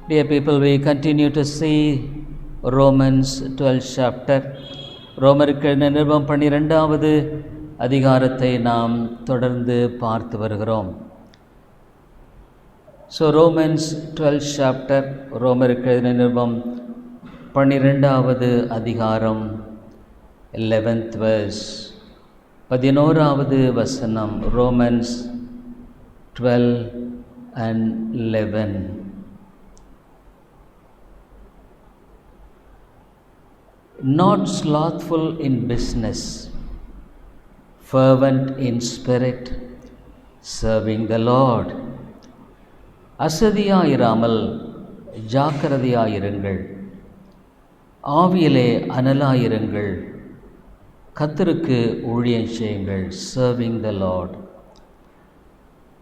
Dear people, we continue to see Romans 12th chapter. ரோமருக்கு நிருபம் 12வது அதிகாரத்தை நாம் தொடர்ந்து பார்த்து வருகிறோம். So Romans 12th chapter, ரோமருக்கு நிருபம் 12வது அதிகாரம் 11th verse, 11வது வசனம். Romans 12 and 11. Not slothful in business, fervent in spirit, serving the Lord. அசதியாயிராமல் ஜாக்கிரதையாயிருங்கள், ஆவியிலே அனலாயிருங்கள், கர்த்தருக்கு ஊழியம் செய்யுங்கள். Serving the Lord.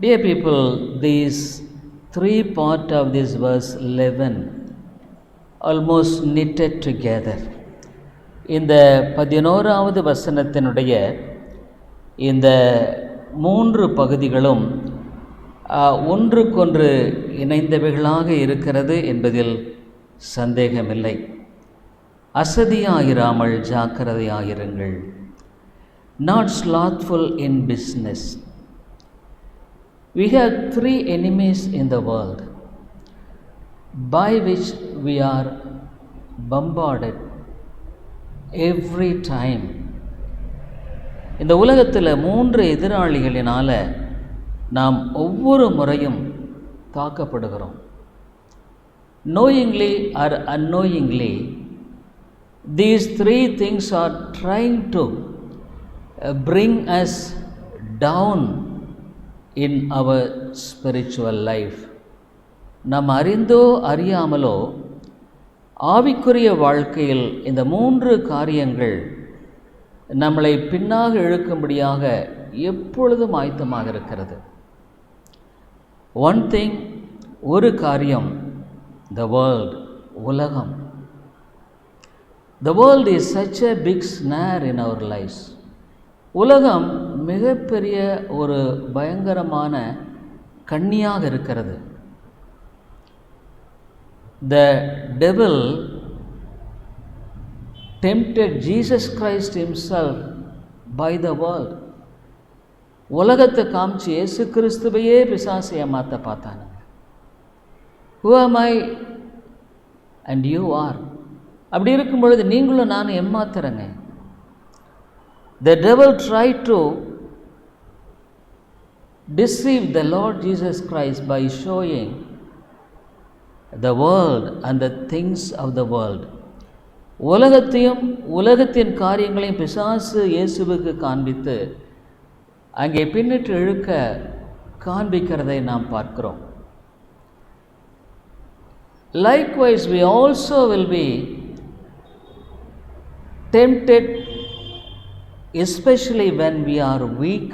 Dear people, these three parts of this verse 11 almost knitted together. இந்த 11வது வசனத்தினுடைய இந்த 3 பகுதிகளும் ஒன்றுக்கொன்று இணைந்தவைகளாக இருக்கிறது என்பதில் சந்தேகமில்லை. அசதியாயிராமல் ஜாக்கிரதையாயிருங்கள். Not slothful in business. We have 3 enemies in the world by which we are bombarded every time. இந்த உலகத்தில் 3 எதிராளிகளினால் நாம் ஒவ்வொரு முறையும் தாக்கப்படுகிறோம். Knowingly or unknowingly, these 3 things are trying to bring us down in our spiritual life. நாம் அறிந்தோ அறியாமலோ ஆவிக்குரிய வாழ்க்கையில் இந்த 3 காரியங்கள் நம்மளை பின்னாக இழுக்கும்படியாக எப்பொழுதும் ஆயத்தமாக இருக்கிறது. One thing, ஒரு காரியம், the world, உலகம். The world is such a big snare in our lives. உலகம் மிகப்பெரிய ஒரு பயங்கரமான கண்ணியாக இருக்கிறது. The devil tempted Jesus Christ himself by the world. உலகத்தை காமிச்சு இயேசு கிறிஸ்துவையே பிசாசு ஏமாத்த பார்த்தாங்க. Who am I and you are? அப்படி இருக்கும் பொழுது நீங்களும் நானும் ஏமாத்துறங்க. The devil tried to deceive the Lord Jesus Christ by showing the world and the things of the world. உலகத்தையும் உலகத்தின் காரியங்களையும் பிசாசு இயேசுவுக்கு காண்பித்து அங்கே பின்னிட்டு இழுக்க காண்பிக்கிறதை நாம் பார்க்கிறோம். Likewise, we also will be tempted, especially when we are weak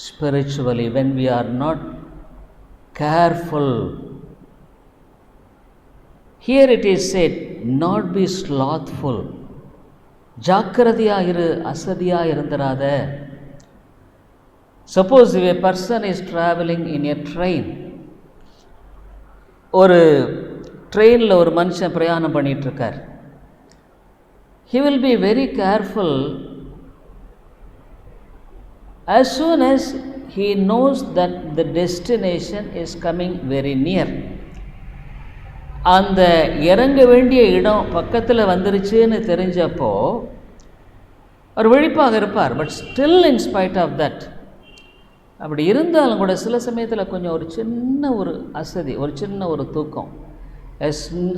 spiritually, when we are not careful. Here it is said, not be slothful. ஜாக்கிரதையாயிரு, அசதியாயிருந்தராத. Suppose if a person is traveling in a train, ஒரு ட்ரெயினில் ஒரு மனுஷன் பிரயாணம் பண்ணிகிட்ருக்கார். He will be very careful as soon as he knows that the destination is coming very near. அந்த இறங்க வேண்டிய இடம் பக்கத்தில் வந்துருச்சுன்னு தெரிஞ்சப்போ அவர் விழிப்பாக இருப்பார். But still in spite of that, அப்படி இருந்தாலும் கூட சில சமயத்தில் கொஞ்சம் ஒரு சின்ன ஒரு அசதி, ஒரு சின்ன ஒரு தூக்கம், a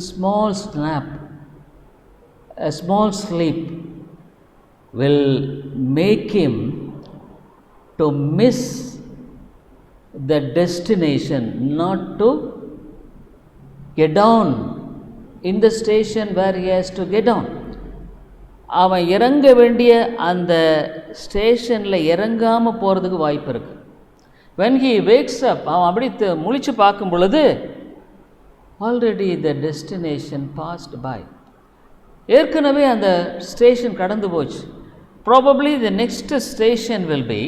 small snap, a small sleep will make him to miss the destination, not to get down in the station where he has to get down. அவன் இறங்க வேண்டிய அந்த ஸ்டேஷனில் இறங்காமல் போகிறதுக்கு வாய்ப்பு இருக்குது. when he wakes up, அவன் அப்படி முழிச்சு பார்க்கும் பொழுது already the destination passed by. ஏற்கனவே அந்த ஸ்டேஷன் கடந்து போச்சு. probably the next station will be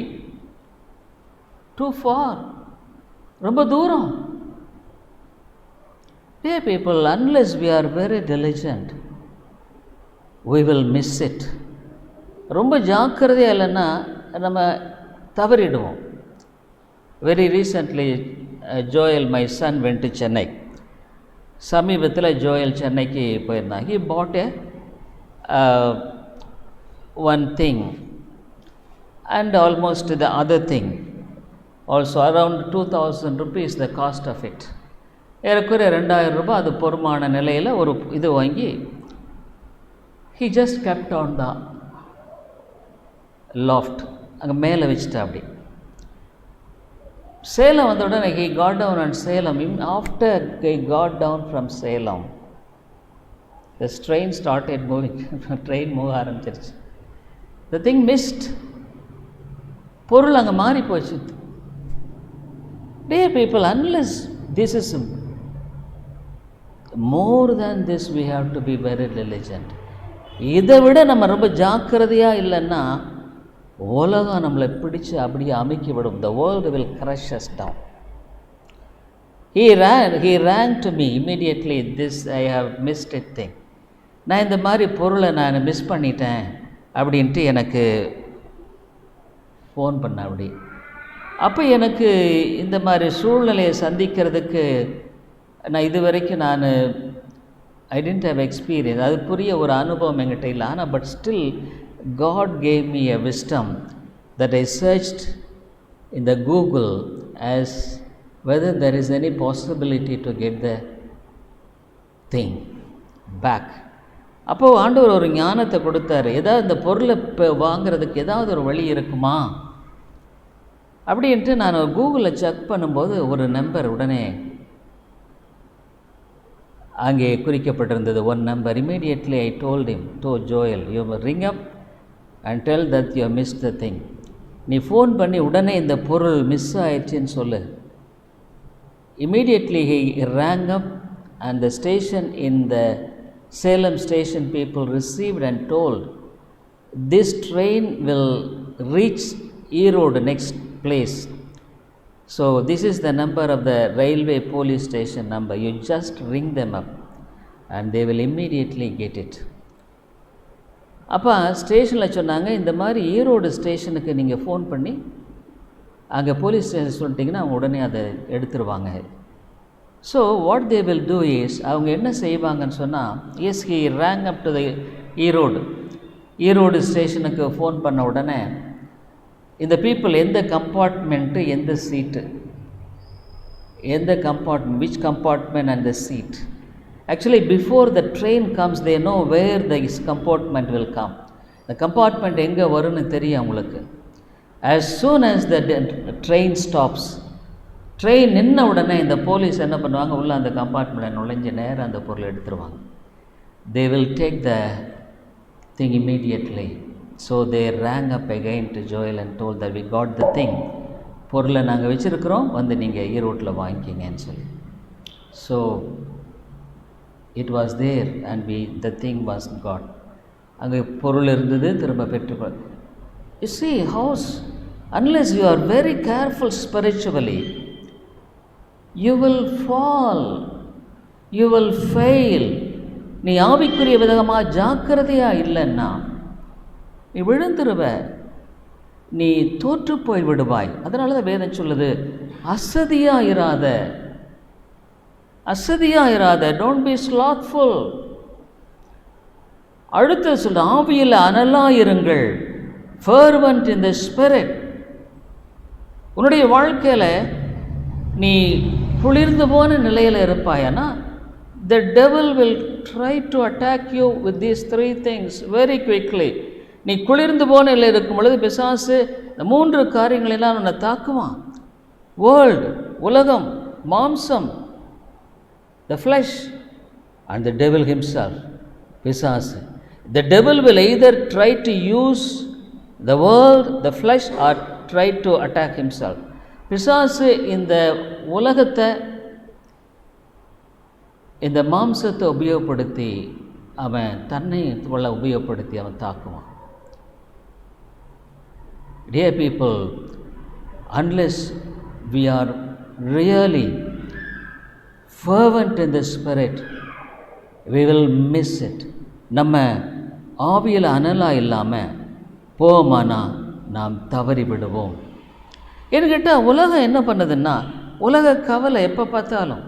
too far, ரொம்ப தூரம். Dear people, unless we are very diligent, we will miss it. ரொம்ப ஜாக்கிரதையாக இல்லைன்னா நம்ம தவறிடுவோம். Very recently, Joel, my son, went to Chennai. சமீபத்தில் ஜோயல் சென்னைக்கு போயிருந்தாங்க. He bought one thing and almost the other thing. Also around 2,000 rupees the cost of it. ஏறக்குறைய 2,000 ரூபாய் அது பொறுமான நிலையில் ஒரு இது வாங்கி he just kept on the loft, அங்கே மேலே வச்சுட்டா. அப்படி சேலம் வந்த உடனே he got down on Salem. After he got down from Salem, the train started moving. train move ஆரம்பிச்சிருச்சு. the thing missed. பொருள் அங்கே மாறி போச்சு. Dear people, unless this is more than this, we have to be very diligent. இதை விட நம்ம ரொம்ப ஜாக்கிரதையாக இல்லைன்னா உலகம் நம்மளை பிடிச்சு அப்படியே அமைக்கி விடும். The world will crush us down. He ran to me immediately, this I have missed it thing. நான் இந்த மாதிரி பொருளை நான் மிஸ் பண்ணிட்டேன் அப்படின்ட்டு எனக்கு ஃபோன் பண்ண. அப்படி அப்போ எனக்கு இந்த மாதிரி சூழ்நிலையை சந்திக்கிறதுக்கு நான் இது வரைக்கும் I didn't have experience. அது புரிய ஒரு அனுபவம் என்கிட்ட இல்லை. ஆனால் but still God gave me a wisdom that I searched in the Google as whether there is any possibility to get the thing back. அப்போது ஆண்டவர் ஒரு ஞானத்தை கொடுத்தாரு. ஏதாவது இந்த பொருளை இப்போ வாங்கிறதுக்கு ஏதாவது ஒரு வழி இருக்குமா அப்படின்ட்டு நான் கூகுளில் செக் பண்ணும்போது ஒரு நம்பர் உடனே அங்கே குறிக்கப்பட்டிருந்தது. One number. Immediately I told Joel, you ring up and tell that you missed the thing. நீ ஃபோன் பண்ணி உடனே இந்த பொருள் மிஸ் ஆயிடுச்சின்னு சொல்லு. Immediately he rang up and the station in the Salem station people received and told, this train will reach Erode next place. So this is the number of the railway police station number. You just ring them up and they will immediately get it. அப்போ ஸ்டேஷனில் சொன்னாங்க, இந்த மாதிரி ஈரோடு ஸ்டேஷனுக்கு நீங்கள் phone பண்ணி அங்கே police station சொல்லிட்டிங்கன்னா அவங்க உடனே அதை எடுத்துருவாங்க. So what they will do is, அவங்க என்ன செய்வாங்கன்னு சொன்னால், as he rang up to the Erode ஸ்டேஷனுக்கு ஃபோன் பண்ண உடனே இந்த பீப்புள் எந்த கம்பார்ட்மெண்ட்டு, எந்த சீட்டு, which compartment and the seat. Actually before the train comes they know where this compartment will come. The compartment எங்கே வரும்னு தெரியும் அவங்களுக்கு. As soon as the train stops, train நின்ன உடனே இந்த போலீஸ் என்ன பண்ணுவாங்க, உள்ள அந்த கம்பார்ட்மெண்ட்டில் நுழைஞ்ச நேரம் அந்த பொருளை எடுத்துருவாங்க. They will take the thing immediately. So they rang up again to Joel and told that we got the thing. பொருளை நாங்கள் வச்சுருக்கிறோம், வந்து நீங்கள் ஈரோட்டில் வாங்கிக்கிங்கன்னு சொல்லி. So it was there and the thing was got. அங்கே பொருள் இருந்தது, திரும்ப பெற்றுக்கொள்ள. You see how unless you are very careful spiritually, you will fall, you will fail. நீ ஆவிக்குரிய விதமாக ஜாக்கிரதையாக இல்லைன்னா நீ விழுந்துருவ, நீ தோற்று போய் விடுவாய். அதனால தான் வேதம் சொல்லுது, அசதியாயிராத, டோன்ட் பி ஸ்லாத்ஃபுல். அடுத்து சொல்ல, ஆவியில் அனலாயிருங்கள், ஃபர்வென்ட் இன் த ஸ்பிரிட். உன்னுடைய வாழ்க்கையில் நீ குளிர்ந்து போன நிலையில் இருப்பாயனா, the devil will try to attack you with these three things very quickly. நீ குளிர்ந்து போன நிலையில் இருக்கும் பொழுது பிசாசு இந்த 3 காரியங்களெல்லாம் உன்னை தாக்குவான். வேர்ல்டு, உலகம், மாம்சம், the flesh and the devil himself, பிசாசு. The devil will either try to use the world, the flesh, or try to attack himself. பிசாசு இந்த உலகத்தை, இந்த மாம்சத்தை உபயோகப்படுத்தி அவன் தன்னை உபயோகப்படுத்தி அவன் தாக்குவான். Dear people, unless we are really fervent in the spirit, we will miss it. நம்ம ஆவியில் அனலாக இல்லாமல் போமானா நாம் தவறி விடுவோம். ஏன்னு கேட்டால் உலகம் என்ன பண்ணுதுன்னா, உலக கவலை எப்போ பார்த்தாலும்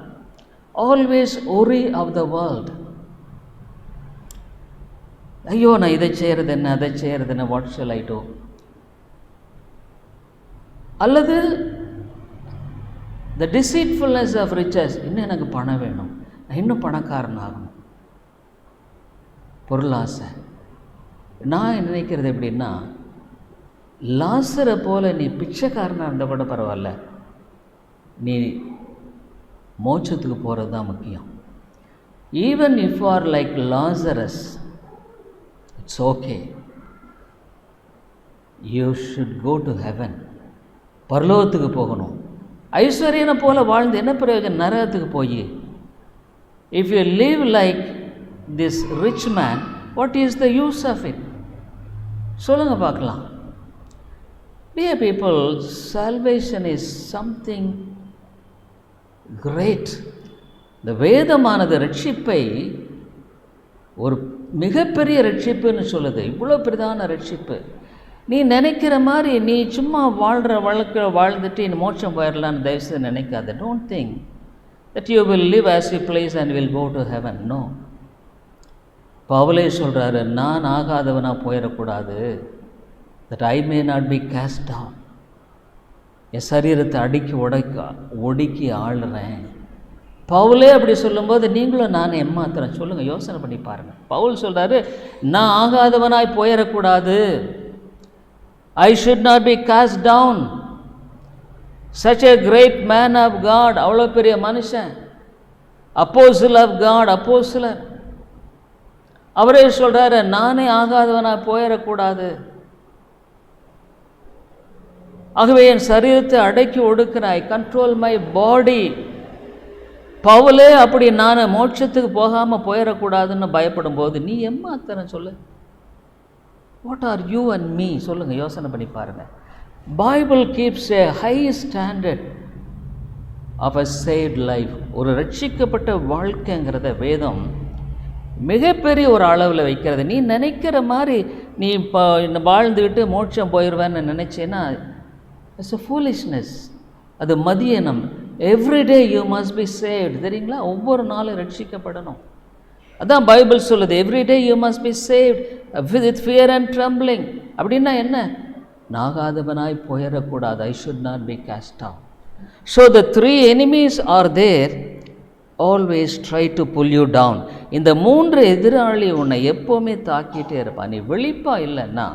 always worry of the world. ஐயோ நான் இதை செய்கிறது என்ன, அதை செய்கிறது என்ன, வாட் ஷல் ஐ டூ? அல்லது the deceitfulness of riches, இன்னும் எனக்கு பணம் வேணும், நான் இன்னும் பணக்காரன் ஆகணும், பொருளாசை. நான் நினைக்கிறது எப்படின்னா, லாசரை போல நீ பிச்சைக்காரனாக இருந்தால் கூட பரவாயில்ல, நீ மோட்சத்துக்கு போகிறது தான் முக்கியம். Even if you are like Lazarus, it's okay, you should go to heaven. பரலோகத்துக்கு போகணும். ஐஸ்வர்யனை போல வாழ்ந்து என்ன பிரயோஜனம் நரகத்துக்கு போய்? If you live like this rich man, what is the use of it? சொல்லுங்க பார்க்கலாம். Dear people, salvation is something great. இந்த வேதமானது ரட்சிப்பை ஒரு மிகப்பெரிய ரட்சிப்புன்னு சொல்லுது. இவ்வளோ பெரிதான ரட்சிப்பு. நீ நினைக்கிற மாதிரி நீ சும்மா வாழ்கிற வாழ்ந்துட்டு நீ மோட்சம் போயிடலான்னு தயவுசெய்து நினைக்காத. Don't think that you will live as you please and will go to heaven. No. பவுலே சொல்கிறாரு, நான் ஆகாதவனாக போயிடக்கூடாது, that I may not be cast down. என் சரீரத்தை ஒடுக்கி ஆளுறேன். பவுலே அப்படி சொல்லும்போது நீங்களும் நான் ஏமாத்துறேன். சொல்லுங்கள், யோசனை பண்ணி பாருங்கள். பவுல் சொல்கிறாரு, நான் ஆகாதவனாய் போயிடக்கூடாது. I should not be cast down. Such a great man of God, அவ்வளோ பெரிய மனுஷன், apostle of God, அப்போஸ்தலர். அவரே சொல்கிறாரு, நானே ஆகாதவனாக போயிடக்கூடாது, ஆகவே என் சரீரத்தை அடக்கி ஒடுக்கிறாய், கண்ட்ரோல் மை பாடி. பவுலே அப்படி நான் மோட்சத்துக்கு போகாமல் போயிடக்கூடாதுன்னு பயப்படும் போது நீ ஏமாத்துறேன் சொல்லு. What are you and me? சொல்லுங்கள், யோசனை பண்ணி பாருங்கள். Bible keeps a high standard of a saved life. ஒரு ரட்சிக்கப்பட்ட வாழ்க்கைங்கிறத வேதம் மிகப்பெரிய ஒரு அளவில் வைக்கிறது. நீ நினைக்கிற மாதிரி நீ இப்போ வாழ்ந்துக்கிட்டு மோட்சம் போயிடுவேன்னு நினச்சேன்னா இட்ஸ் அ ஃபூலிஷ்னஸ். அது மதியனம். Every day you must be saved. தெரியுங்களா? ஒவ்வொரு நாளும் ரட்சிக்கப்படணும். அதான் பைபிள் சொல்லுது, every day you must be saved with fear and trembling. அப்படின்னா என்ன? நாகாதவனாய் போயிடக்கூடாது. I should not be cast down. So the three enemies are there, always try to pull you down. இந்த மூன்று எதிராளி உன்னை எப்போவுமே தாக்கிட்டே இருப்பான். நீ வெளிப்பா இல்லைன்னா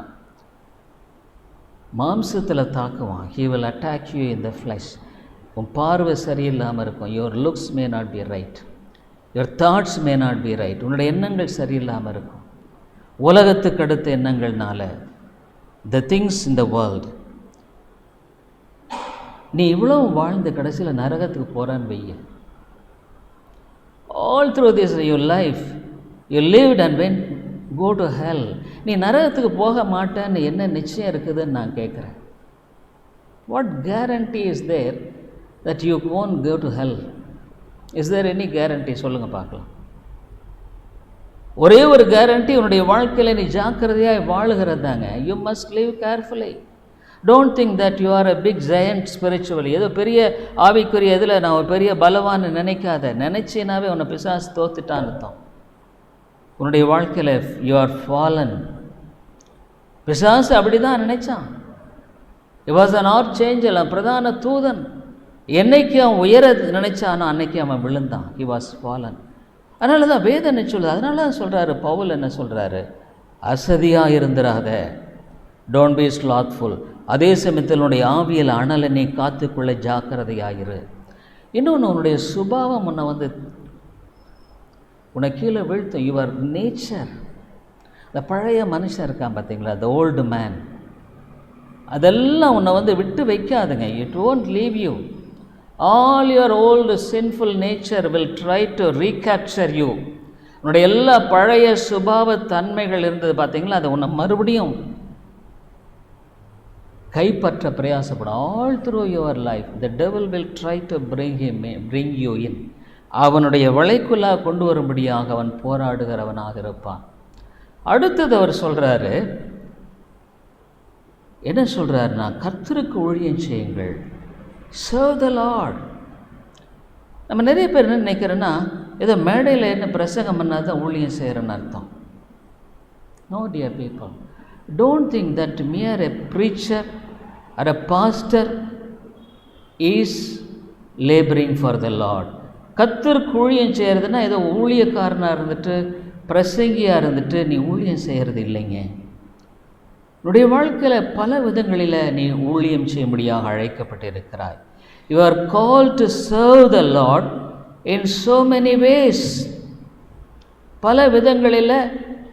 மாம்சத்தில் தாக்குவான். He will attack you in the flesh. உன் பார்வை சரியில்லாமல் இருக்கும். Your looks may not be right, your thoughts may not be right. உன்னுடைய எண்ணங்கள் சரியில்லாமல் இருக்கும். உலகத்துக்கு அடுத்த எண்ணங்கள்னால, the things in the world. நீ இவ்வளோ வாழ்ந்து கடைசியில் நரகத்துக்கு போகிறான்னு வைய. All through this your life you lived and when go to hell. நீ நரகத்துக்கு போக மாட்டேன்னு என்ன நிச்சயம் இருக்குதுன்னு நான் கேட்குறேன். What guarantee is there that you won't go to hell? Is there any guarantee? சொல்லுங்கள் பார்க்கலாம். ஒரே ஒரு கேரண்டி, உன்னுடைய வாழ்க்கையில் நீ ஜாக்கிரதையாக வாழுகிறது தாங்க. You must live carefully. Don't think that you are a big giant spiritually. ஏதோ பெரிய ஆவிக்குரிய இதில் நான் ஒரு பெரிய பலவான்னு நினைக்காத. நினைச்சினாவே உன்னை பிசாசு தோத்துட்டான்னு அர்த்தம். உன்னுடைய வாழ்க்கையில் யூ ஆர் ஃபாலன். பிசாசு அப்படி தான் நினைச்சான். இட் வாஸ் அன் ஆர்ச்சேஞ்சல், பிரதான தூதன். என்னைக்கு அவன் உயர நினைச்சானோ அன்னைக்கு அவன் விழுந்தான். He was fallen. அதனால தான் வேதம் என்ன சொல்லுது? அதனால தான் சொல்கிறாரு பவுல், என்ன சொல்கிறாரு? அசதியாக இருந்துராத, டோன்ட் பி ஸ்லாத்ஃபுல். அதே சமயத்தில் உன்னுடைய ஆவியல் அனலை நீ காத்துக்குள்ள ஜாக்கிரதையாயிரு. இன்னொன்று, உன்னுடைய சுபாவம் உன்னை உன்னை கீழே வீழ்த்தும். யுவர் நேச்சர், இந்த பழைய மனுஷன் இருக்கான் பார்த்தீங்களா, த ஓல்டு மேன், அதெல்லாம் உன்னை விட்டு வைக்காதுங்க. It won't leave you. All your old sinful nature will try to recapture you. உன்னுடைய எல்லா பழைய சுபாவ தன்மைகள் இருந்தது பார்த்தீங்களா, அதை உன்னை மறுபடியும் கைப்பற்ற பிரயாசப்படும். All through your life the devil will try to bring you in. அவனுடைய வலைக்குள்ளாக கொண்டு வரும்படியாக அவன் போராடுகிறவனாக இருப்பான். அடுத்தது அவர் சொல்கிறாரு, என்ன சொல்கிறாருன்னா, கர்த்தருக்கு ஊழியம் செய்யுங்கள், சர்வ் த லார்ட். நம்ம நிறைய பேர் என்ன நினைக்கிறோன்னா, ஏதோ மேடையில் என்ன பிரசங்கம் பண்ணால் தான் ஊழியம் செய்கிறேன்னு அர்த்தம். No dear people, don't think that mere a preacher or a pastor is labouring for the Lord. கர்த்தருக்கு ஊழியம் செய்கிறதுனா ஏதோ ஊழியக்காரனாக இருந்துட்டு பிரசங்கியாக இருந்துட்டு நீ ஊழியம் செய்கிறது இல்லைங்க. உன்னுடைய வாழ்க்கையில் பல விதங்களில் நீ ஊழியம் செய்யும்படியாக அழைக்கப்பட்டிருக்கிறாய். You are called to serve the Lord in so many ways. பல விதங்களில்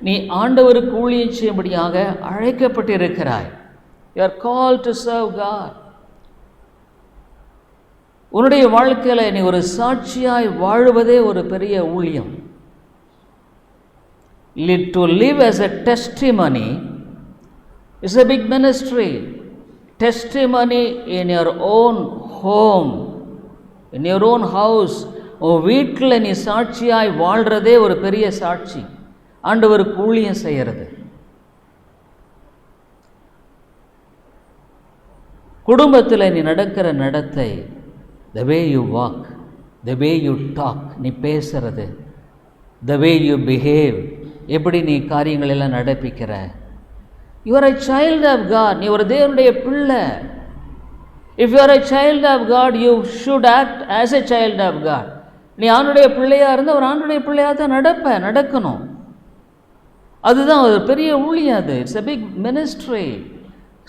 நீ ஆண்டவருக்கு ஊழியம் செய்யும்படியாக அழைக்கப்பட்டிருக்கிறாய். You are called to serve God. உன்னுடைய வாழ்க்கையில் நீ ஒரு சாட்சியாய் வாழுவதே ஒரு பெரிய ஊழியம். To live as a testimony is a big ministry. Testimony in your own home, in your own house. உன் வீட்டில் நீ சாட்சியாய் வாழ்கிறதே ஒரு பெரிய சாட்சி, ஆண்டவருக்கு ஊழியம் செய்கிறது. குடும்பத்தில் நீ நடக்கிற நடத்தை, the way you walk, the way you talk, நீ பேசுறது, the way you behave, எப்படி நீ காரியங்கள் எல்லாம் நடப்பிக்கிற. You are a child of God. நீ ஒரு தேவனுடைய பிள்ளை. If you are a child of God, you should act as a child of God. நீ ஆண்டுடைய பிள்ளையாக இருந்தால் ஒரு ஆண்டுடைய பிள்ளையாக தான் நடக்கணும். அதுதான் ஒரு பெரிய ஊழியம். அது it's a big ministry.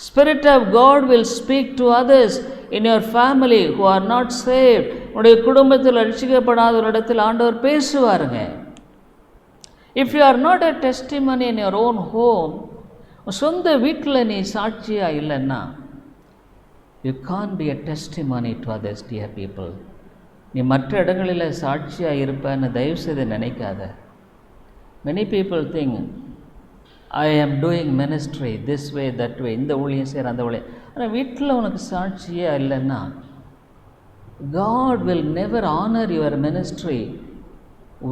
Spirit of God will speak to others in your family who are not saved. உன்னுடைய குடும்பத்தில் ரட்சிக்கப்படாத ஒரு இடத்தில் ஆண்டவர் பேசுவாருங்க. If you are not a testimony in your own home, சொந்த வீட்டில் நீ சாட்சியாக இல்லைன்னா, you can't be a testimony to others, dear people. நீ மற்ற இடங்களில் சாட்சியாக இருப்பேன்னு தயவு செய்து நினைக்காத. Many people think, I am doing ministry this way, that way, இந்த ஊழியம் செய்கிற அந்த ஊழியம். ஆனால் வீட்டில் உனக்கு சாட்சியே இல்லைன்னா, God will never honor your ministry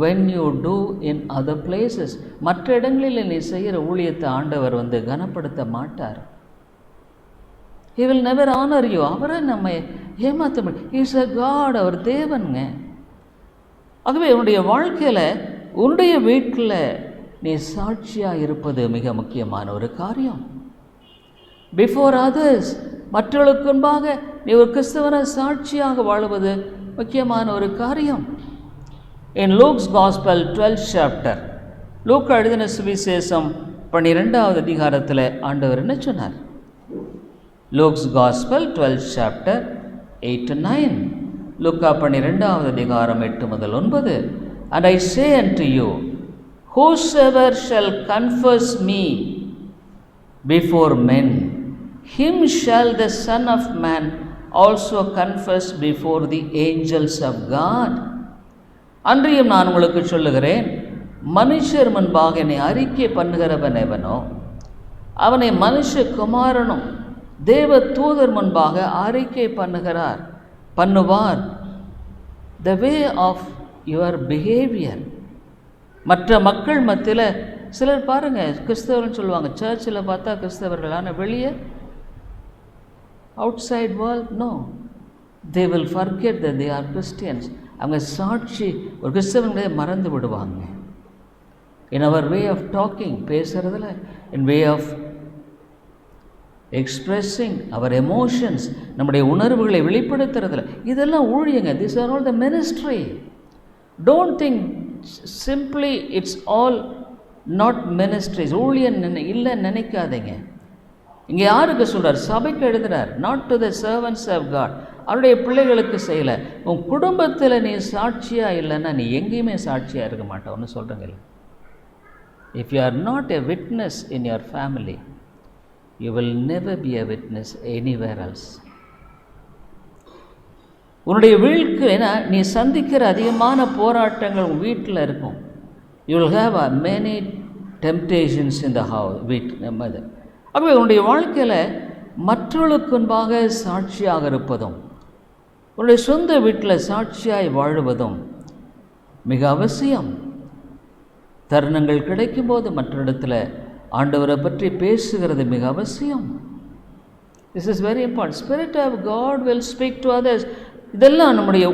when you do in other places. மற்ற இடங்களில் நீ செய்கிற ஊழியத்தை ஆண்டவர் கனப்படுத்த மாட்டார். He will never honor you. அவரை நம்ம ஏமாற்ற முடியும். He is a God. அவர் தேவனுங்க. ஆகவே உன்னுடைய வாழ்க்கையில் உன்னுடைய வீட்டில் நீ சாட்சியாக இருப்பது மிக முக்கியமான ஒரு காரியம். பிஃபோர் அதர்ஸ், மற்றவர்களுக்கு முன்பாக நீ ஒரு கிறிஸ்தவன சாட்சியாக வாழுவது முக்கியமான ஒரு காரியம். In Luke's Gospel 12th chapter, லூக்கா எழுதின சுவிசேஷம் 12வது அதிகாரத்தில் ஆண்டவர் என்ன சொன்னார்? Luke's Gospel 12th chapter 8-9. லூக்கா 12வது அதிகாரம் 8 முதல் 9. And I say unto you, whosoever shall confess me before men, him shall the Son of Man also confess before the angels of God. அன்றியும் நான் உங்களுக்கு சொல்லுகிறேன், மனுஷர் முன்பாக என்னை அறிக்கை பண்ணுகிறவன் எவனோ அவனை மனுஷகுமாரனும் தேவ தூதர் முன்பாக அறிக்கை பண்ணுவார். the way of your behavior. மற்ற மக்கள் மத்தியில் சிலர் பாருங்கள், கிறிஸ்தவர்னு சொல்லுவாங்க, சர்ச்சில் பார்த்தா கிறிஸ்தவர்கள், ஆனால் வெளியே outside world, no, they will forget that they are Christians. அவங்க சாட்சி ஒரு கிறிஸ்தவங்களே மறந்து விடுவாங்க. in our way of talking, பேசுறதுல, in way of expressing our emotions, நம்முடைய உணர்வுகளை வெளிப்படுத்துறதுல, இதெல்லாம் ஊழியங்க. these are all the ministry. don't think simply it's all not ministries. ஊழியம் இல்லைன்னு நினைக்காதீங்க. இங்கே யாருக்கு சொல்கிறார்? சபைக்கு எழுதுகிறார். not to the servants of God. அவருடைய பிள்ளைகளுக்கு செய்யலை. உன் குடும்பத்தில் நீ சாட்சியாக இல்லைன்னா நீ எங்கேயுமே சாட்சியாக இருக்க மாட்டோன்னு சொல்கிறீங்கள. if you are not a witness in your family, you will never be a witness anywhere else. உன்னுடைய வீழ்க்கைனா நீ சந்திக்கிற அதிகமான போராட்டங்கள் உன் வீட்டில் இருக்கும். you will have many temptations in the house, வீட்டு. ஆகவே உன்னுடைய வாழ்க்கையில் மற்றவர்களுக்கு முன்பாக சாட்சியாக இருப்பதும், உன்னுடைய சொந்த வீட்டில் சாட்சியாய் வாழுவதும் மிக அவசியம். தருணங்கள் கிடைக்கும்போது மற்ற இடத்துல ஆண்டவரை பற்றி பேசுகிறது மிக அவசியம். This is very important. Spirit of God will speak to others. இதெல்லாம் நம்முடைய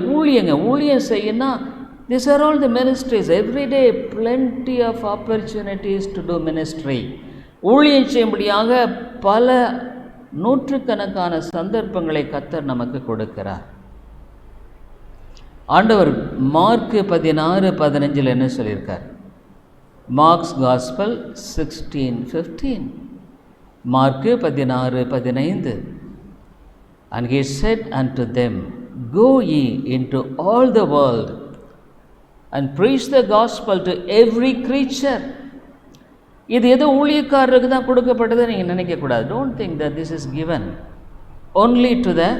ஊழியம் செய்யணும்னா these are all the ministries. Every day plenty of opportunities to do ministry. ஊழியம் செய்யும்படியாக பல நூற்றுக்கணக்கான சந்தர்ப்பங்களை கர்த்தர் நமக்கு கொடுக்கிறார். ஆண்டவர் மார்க் 16:15 என்ன சொல்லியிருக்கார்? Mark's gospel 16:15. Mark 16:15. And he said unto them, Go ye into all the world and preach the gospel to every creature. இது ஏதோ ஊழியக்காரருக்கு தான் கொடுக்கப்பட்டது நீங்கள் நினைக்கக்கூடாது. Don't think that this is given only to the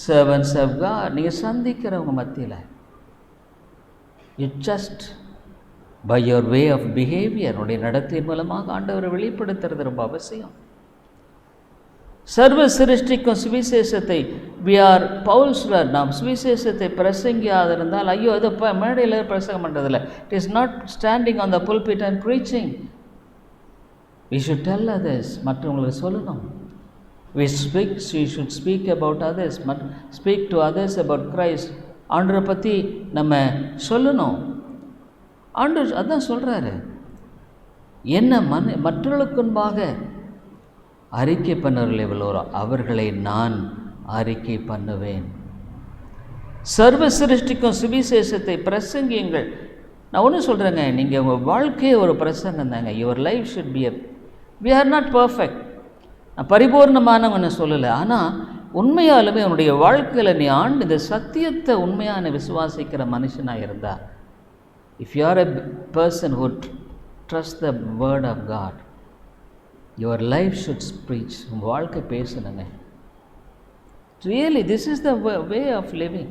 servants of God. நீங்கள் சந்திக்கிறவங்க மத்தியில் you just by your way of behavior, உடைய நடத்தையின் மூலமாக ஆண்டவரை வெளிப்படுத்துறது ரொம்ப அவசியம். சர்வ சிருஷ்டிக்கும் சுவிசேஷத்தை பவுல் சொல்றார், நாம் சுவிசேஷத்தை பிரசங்கியாது இருந்தால் ஐயோ அது மேடையில் பிரசங்கம் பண்ணுறதில்ல. It is not standing on the pulpit and preaching. we should tell others. மற்றவங்களுக்கு சொல்லணும். we should speak about others. speak to others about Christ. ஆண்டவரை பற்றி நம்ம சொல்லணும். ஆண்டவர் அதான் சொல்கிறாரு, என்ன மற்றவர்களுக்கு முன்பாக அறிக்கை பண்ணவர்கள் எவ்வளோ அவர்களை நான் அறிக்கை பண்ணுவேன். சர்வ சிருஷ்டிக்கும் சுவிசேஷத்தை பிரசங்கியுங்கள். நான் ஒன்று சொல்கிறேங்க, நீங்கள் உங்கள் வாழ்க்கையே ஒரு பிரசங்கம் தாங்க. Your life should be we are not perfect. நான் பரிபூர்ணமானவன்னு சொல்லலை. ஆனால் உண்மையாலுமே உன்னுடைய வாழ்க்கையில் நீ இந்த சத்தியத்தை உண்மையான விசுவாசிக்கிற மனுஷனாக இருந்தா, if you are a person who trusts the word of God, your life should preach. உங்கள் வாழ்க்கை பேசணுங்க. Really, this is the way of living.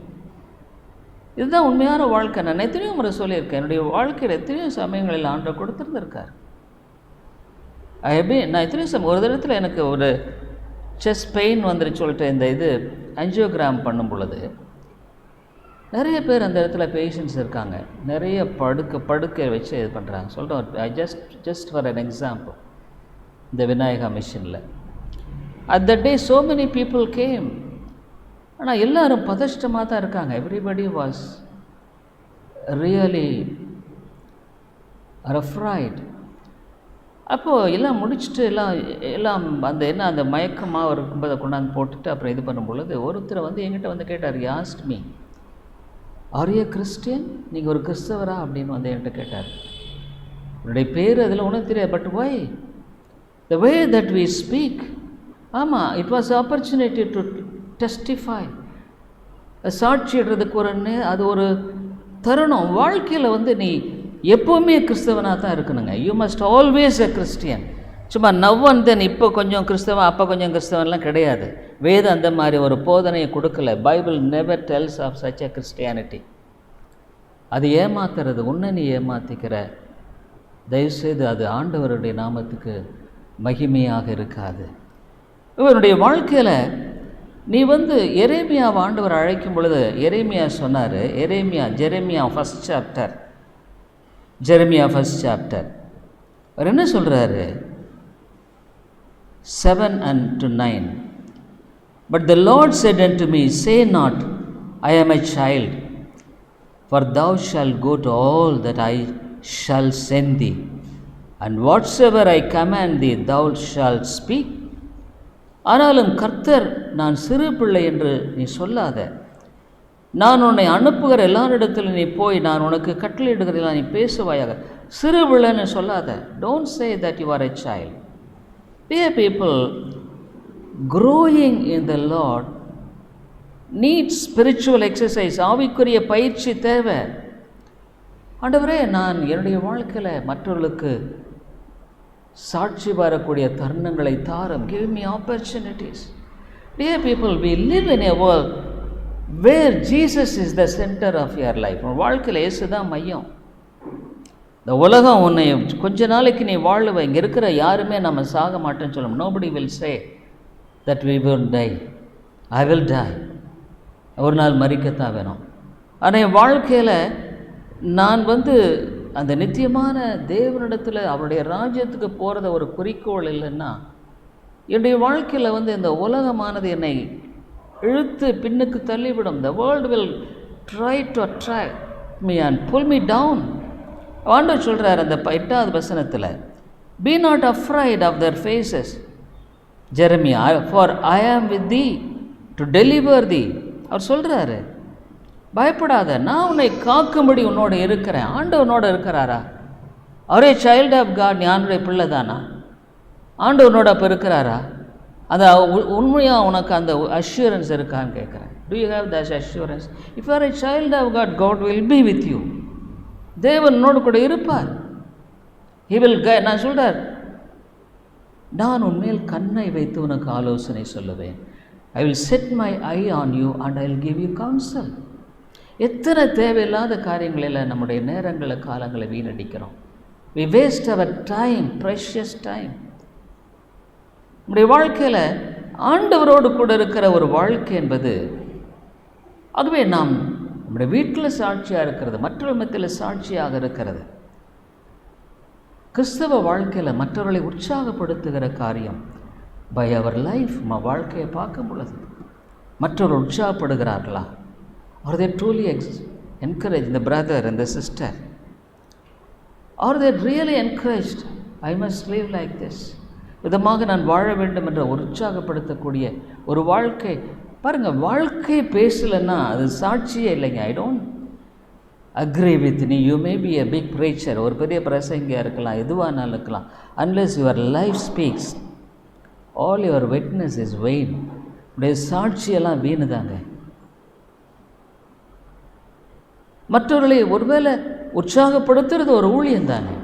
இதுதான் உண்மையான வாழ்க்கை. நான் எத்தனையோ முறை சொல்லியிருக்கேன், என்னுடைய வாழ்க்கையில் எத்தனையோ சமயங்களில் ஆண்டவர் கொடுத்துருந்துருக்கார். நான் எத்தனையோ ஒரு தடத்தில் எனக்கு ஒரு செஸ்ட் பெயின் வந்துருச்சு சொல்லிட்டு இந்த ஆஞ்சியோகிராம் பண்ணும் பொழுது நிறைய பேர் அந்த இடத்துல பேஷண்ட்ஸ் இருக்காங்க, நிறைய படுக்கை வச்சு இது பண்ணுறாங்க. சொல்கிறேன், ஜஸ்ட் ஃபார் அன் எக்ஸாம்பிள், இந்த விநாயகா மிஷனில் at that day so many people came. ஆனால் எல்லாரும் பதஷ்டமாக தான் இருக்காங்க. Everybody was really afraid. அப்போது எல்லாம் முடிச்சுட்டு எல்லாம் அந்த மயக்கமாக இருக்கும்போது கொண்டாந்து போட்டுட்டு அப்புறம் இது பண்ணும் பொழுது ஒருத்தர் என்கிட்ட கேட்டார், he asked me, are you a Christian? நீங்கள் ஒரு கிறிஸ்தவரா அப்படின்னு என்கிட்ட கேட்டார். உன்னுடைய பேர் அதில் ஒன்றும் தெரியாது, but why? The way that we speak. ஆமாம், it was opportunity to testify. சாட்சிடுறதுக்கு அது ஒரு தருணம். வாழ்க்கையில் நீ எப்போவுமே கிறிஸ்தவனாக தான் இருக்கணுங்க. You must always a Christian. சும்மா தென் இப்போ கொஞ்சம் கிறிஸ்தவன் அப்போ கொஞ்சம் கிறிஸ்தவன்லாம் கிடையாது. வேதம் அந்த மாதிரி ஒரு போதனையை கொடுக்கல. Bible never tells of such a Christianity. அது ஏமாத்துறது, உன்னை நீ ஏமாற்றிக்கிற. தயவுசெய்து அது ஆண்டவருடைய நாமத்துக்கு மகிமையாக இருக்காது. இவருடைய வாழ்க்கையில் நீ எரேமியாவை ஆண்டவர் அழைக்கும் பொழுது எரேமியா சொன்னார், ஜெரேமியா ஃபர்ஸ்ட் சாப்டர் அவர் என்ன சொல்கிறாரு? 7-9. But the Lord said unto me, Say not, I am a child, for thou shalt go to all that I shall send thee, and whatsoever I command thee thou shalt speak. ஆனாலும் கர்த்தர், நான் சிறு பிள்ளை என்று நீ சொல்லாத, நான் உன்னை அனுப்புகிற எல்லாரிடத்திலும் நீ போய் நான் உனக்கு கட்டளையிடுகிறதெல்லாம் நீ பேசுவாயாக. சிறு பிள்ளைன்னு சொல்லாத. Don't say that you R a child. Dear people, growing in the Lord needs spiritual exercise. ஆவிக்குரிய பயிற்சி தேவை. ஆண்டவரே, நான் என்னுடைய வாழ்க்கையில் மற்றவர்களுக்கு சாட்சி வரக்கூடிய தருணங்களை தாரும். Give me opportunities. Dear people, we live in a world where Jesus is the center of your life. உன் வாழ்க்கையில் இயேசு தான் மையம். இந்த உலகம் உன்னை கொஞ்ச நாளைக்கு நீ வாழுவ. இங்கே இருக்கிற யாருமே நம்ம சாக மாட்டேன்னு சொல்லணும். Nobody will say that we will die. I will die. ஒரு நாள் மரிக்கத்தான் வேணும். ஆனால் என் வாழ்க்கையில் நான் அந்த நித்தியமான தேவனிடத்தில் அவருடைய ராஜ்யத்துக்கு போகிறத ஒரு குறிக்கோள் இல்லைன்னா, என்னுடைய வாழ்க்கையில் இந்த உலகமானது என்னை இழுத்து பின்னுக்கு தள்ளிவிடும். The world will try to attract me and pull me down. ஆண்டவர் சொல்கிறார் அந்த 8வது வசனத்தில், be not afraid of their faces, Jeremiah, for I am with thee to deliver thee. அவர் சொல்கிறாரு, பயப்படாத, நான் உன்னை காக்கும்படி உன்னோட இருக்கிறேன். ஆண்டவர் உன்னோட இருக்கிறாரா? அவரே சைல்ட் ஆஃப் காட், நீ ஆண்டுடைய பிள்ளை தானா? ஆண்டவர் உன்னோட அப்போ இருக்கிறாரா? அந்த உண்மையாக உனக்கு அந்த அஷ்யூரன்ஸ் இருக்கான்னு கேட்குறேன். Do you have that assurance? If you are a child of God, God will be with you. தேவன் உன்னோடு கூட இருப்பார். He will guide. நான் சொல்கிறார், நான் உன்மேல் கண்ணை வைத்து உனக்கு ஆலோசனை சொல்லுவேன். I will set my eye on you and I will give you counsel. எத்தனை தேவையில்லாத காரியங்களில் நம்முடைய நேரங்களை காலங்களை வீணடிக்கிறோம். We waste our time, precious time. நம்முடைய வாழ்க்கையில் ஆண்டவரோடு கூட இருக்கிற ஒரு வாழ்க்கை என்பது, அதுவே நாம் நம்முடைய வீட்டில் சாட்சியாக இருக்கிறது, மற்றவர்கள் மத்தியில் சாட்சியாக இருக்கிறது. கிறிஸ்தவ வாழ்க்கையில் மற்றவர்களை உற்சாகப்படுத்துகிற காரியம் பை அவர் லைஃப். நம்ம வாழ்க்கையை பார்க்கும் பொழுது மற்றவர்கள் உற்சாகப்படுகிறார்களா? Are they truly encouraged the brother and the sister? Are they really encouraged? I must live like this. விதமாக நான் வாழ வேண்டும் என்ற உற்சாகப்படுத்தக்கூடிய ஒரு வாழ்க்கை. பாருங்கள், வாழ்க்கை பேசலைன்னா அது சாட்சியே இல்லைங்க. ஐ டோன்ட் அக்ரி வித் நீ. You may be a big preacher, ஒரு பெரிய பிரசங்கியாக இருக்கலாம், எதுவானாலும் இருக்கலாம். Unless your life speaks, all your witness is vain. உடைய சாட்சியெல்லாம் வீணு தாங்க. மற்றவர்களை ஒருவேளை உற்சாகப்படுத்துறது ஒரு ஊழியம் தானே.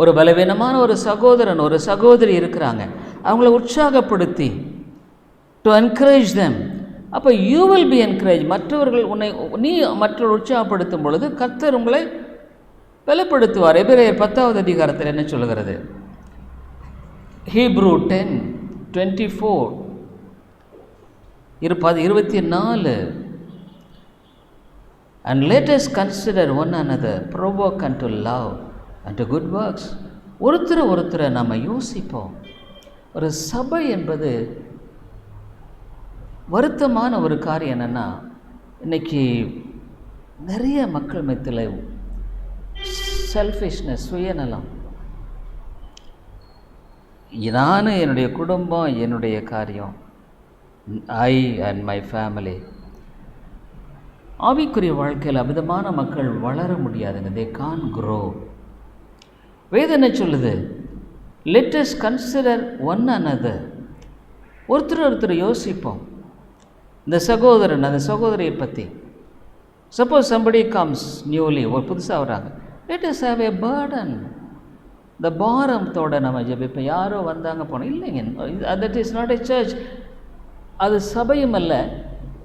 ஒரு பலவீனமான ஒரு சகோதரன் ஒரு சகோதரி இருக்கிறாங்க, அவங்கள உற்சாகப்படுத்தி டு என்கரேஜ் தெம். அப்போ யூ வில் பி என்கரேஜ். மற்றவர்கள் நீ மற்றவர்கள் உற்சாகப்படுத்தும் பொழுது கர்த்தர் உங்களை பலப்படுத்துவார். எபிரேயர் 10வது அதிகாரத்தில் என்ன சொல்கிறது? Hebrew 10:24 24. And let us consider one another, provoke unto love and to good works. ஒருத்தரை நம்ம யோசிப்போம். ஒரு சபை என்பது வருத்தமான ஒரு காரியம் என்னென்னா, இன்றைக்கி நிறைய மக்கள் மத்தியில் செல்ஃபிஷ்னஸ், சுயநலம், நான் என்னுடைய குடும்பம் என்னுடைய காரியம், ஐ அண்ட் மை ஃபேமிலி. ஆவிக்குரிய வாழ்க்கையில் அமிதமான மக்கள் வளர முடியாதுங்க. தே கான் க்ரோ. வேதம் என்ன சொல்லுது? Let us consider one another. ஒருத்தர் யோசிப்போம். இந்த சகோதரன் அந்த சகோதரியை பற்றி. சப்போஸ் somebody comes newly, ஒரு புதுசாக வராங்க, let us have a burden. இந்த பாரத்தோடு நம்ம ஜெபிப்போம். யாரோ வந்தாங்க போனோம் இல்லைங்க, that is not a church. அது சபையும் அல்ல.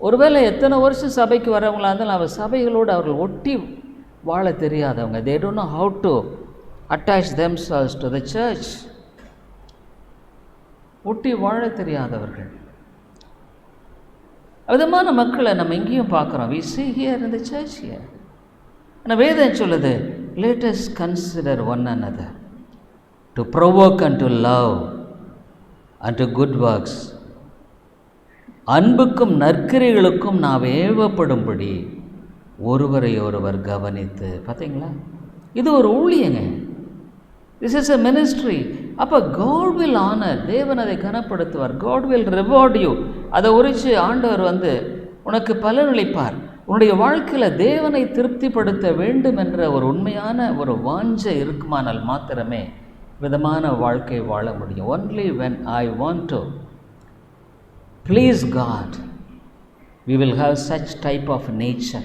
ஒருவேளை எத்தனை வருஷம் சபைக்கு வரவங்களா இருந்தாலும் அவர் சபைகளோடு அவர்கள் ஒட்டி வாழ தெரியாதவங்க. they don't know how to attach themselves to the church. ஒட்டி வாழ தெரியாதவர்கள், விதமான மக்களை நம்ம இங்கேயும் பார்க்குறோம். we see here in the church here. ஆனால் வேதம் சொல்லுது, let us consider one another to provoke unto love unto good works. அன்புக்கும் நற்கிரைகளுக்கும் நாம் ஏவப்படும்படி ஒருவரை ஒருவர் கவனித்து. பார்த்தீங்களா, இது ஒரு ஊழியங்க. This is a ministry. அப்போ God will honor, தேவன் அதை கனப்படுத்துவார். God will reward you. அதை உரித்து ஆண்டவர் உனக்கு பலனளிப்பார். உன்னுடைய வாழ்க்கையில் தேவனை திருப்திப்படுத்த வேண்டும் என்ற ஒரு உண்மையான ஒரு வாஞ்சை இருக்குமானால் மாத்திரமே விதமான வாழ்க்கை வாழ முடியும். only when I want to please God we will have such type of nature.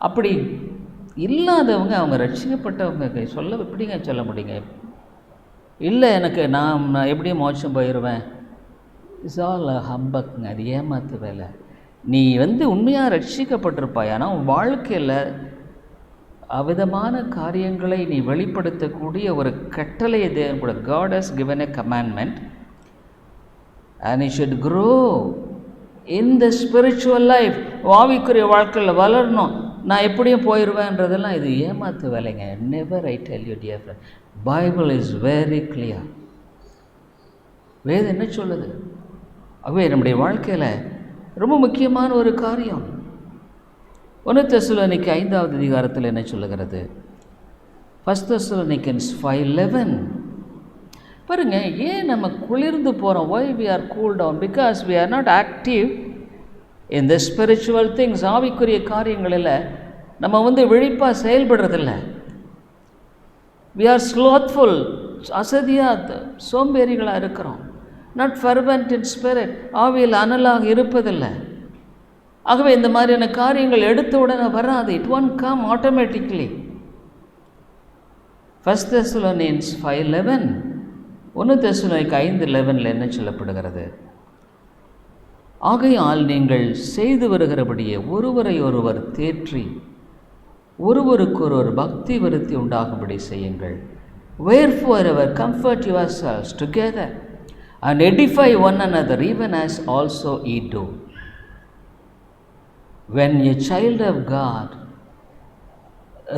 அப்படி இல்லாதவங்க, அவங்க ரட்சிக்கப்பட்டவங்க எப்படிங்க சொல்ல முடியுங்க? இல்லை எனக்கு நான் எப்படியும் மோட்சம் போயிடுவேன். இட்ஸ் ஆல் ஹம்பக்குங்க. அது ஏமாத்து வேலை. நீ உண்மையாக ரட்சிக்கப்பட்டிருப்பாய், ஆனால் உன் வாழ்க்கையில் அவிதமான காரியங்களை நீ வெளிப்படுத்தக்கூடிய ஒரு கட்டளையை தேவன் கூட. God has given a commandment and you should grow in the spiritual life. ஆவிக்குரிய வாழ்க்கையில் வளரணும். நான் எப்படியும் போயிடுவேன்றதெல்லாம் இது ஏமாத்து வேலைங்க. Never I tell you dear friend, Bible is very clear. வேதம் என்ன சொல்லுது? ஆகவே நம்முடைய வாழ்க்கையில் ரொம்ப முக்கியமான ஒரு காரியம் 1 தெசலோனிக்கர் 5வது அதிகாரத்தில் என்ன சொல்லுகிறது? 1 Thessalonians 5:11. பாருங்க, ஏன் நம்ம குளிர்ந்து போகிறோம்? why we are cool down? because we are not active in the spiritual things. ஆவிக்குரிய காரியங்களில் நம்ம விழிப்பாக செயல்படுறதில்ல. we are slothful, அசதியாக சோம்பேறிகளாக இருக்கிறோம். not fervent in spirit, ஆவியில் அனலாக இருப்பதில்லை. ஆகவே இந்த மாதிரியான காரியங்கள் எடுத்த உடனே வராது. it won't come automatically. 1 Thessalonians 5:11, 1 தெசலோனிக்கர் 5:11 என்ன சொல்லப்படுகிறது? ஆகையால் நீங்கள் செய்து வருகிறபடியே ஒருவரை ஒருவர் தேற்றி ஒருவருக்கொருவர் பக்தி விருத்தி உண்டாகும்படி செய்யுங்கள். wherefore ever comfort yourselves together and edify one another, even as also ye do. When a child of God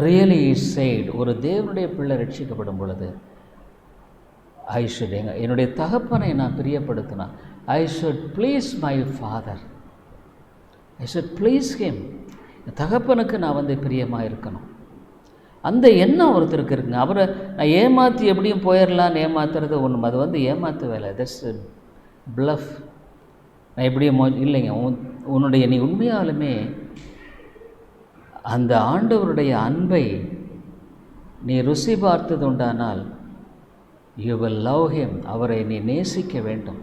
really is saved, ஒரு தேவனுடைய பிள்ளை ரட்சிக்கப்படும் பொழுது, ஐ ஷுட், என்னுடைய தகப்பனை நான் பிரியப்படுத்தினா, I should please my father, I should please him. தகப்பனுக்கு நான் பிரியமாக இருக்கணும். அந்த எண்ணம் ஒருத்தருக்கு இருக்குங்க. அவரை நான் ஏமாற்றி எப்படியும் போயிடலான்னு ஏமாத்துறது ஒன்று, அது ஏமாத்து வேலை. That's bluff. நான் எப்படியும் இல்லைங்க. உன்னுடைய நீ உண்மையாலுமே அந்த ஆண்டவருடைய அன்பை நீ ருசி பார்த்தது உண்டானால், யூ வில் லவ் ஹிம், அவரை நீ நேசிக்க வேண்டும்.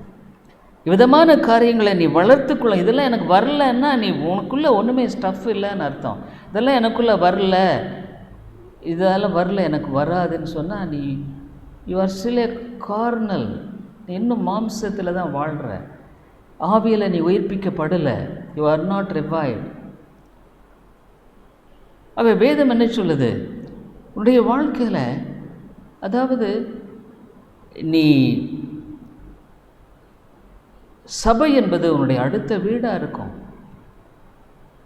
விதமான காரியங்களை நீ வளர்த்துக்கொள்ள. இதெல்லாம் எனக்கு வரலன்னா நீ உனக்குள்ளே ஒன்றுமே ஸ்டஃப் இல்லைன்னு அர்த்தம். இதெல்லாம் எனக்குள்ளே வரல, இதெல்லாம் வரல, எனக்கு வராதுன்னு சொன்னால் நீ you are still a carnal. நீ இன்னும் மாம்சத்தில் தான் வாழ்கிற. ஆவியில் நீ உயிர்ப்பிக்கப்படலை. You are not revived. அவ வேதம் என்ன சொல்லுது? உன்னுடைய வாழ்க்கையில், அதாவது நீ சபை என்பது உன்னுடைய அடுத்த வீடாக இருக்கும்.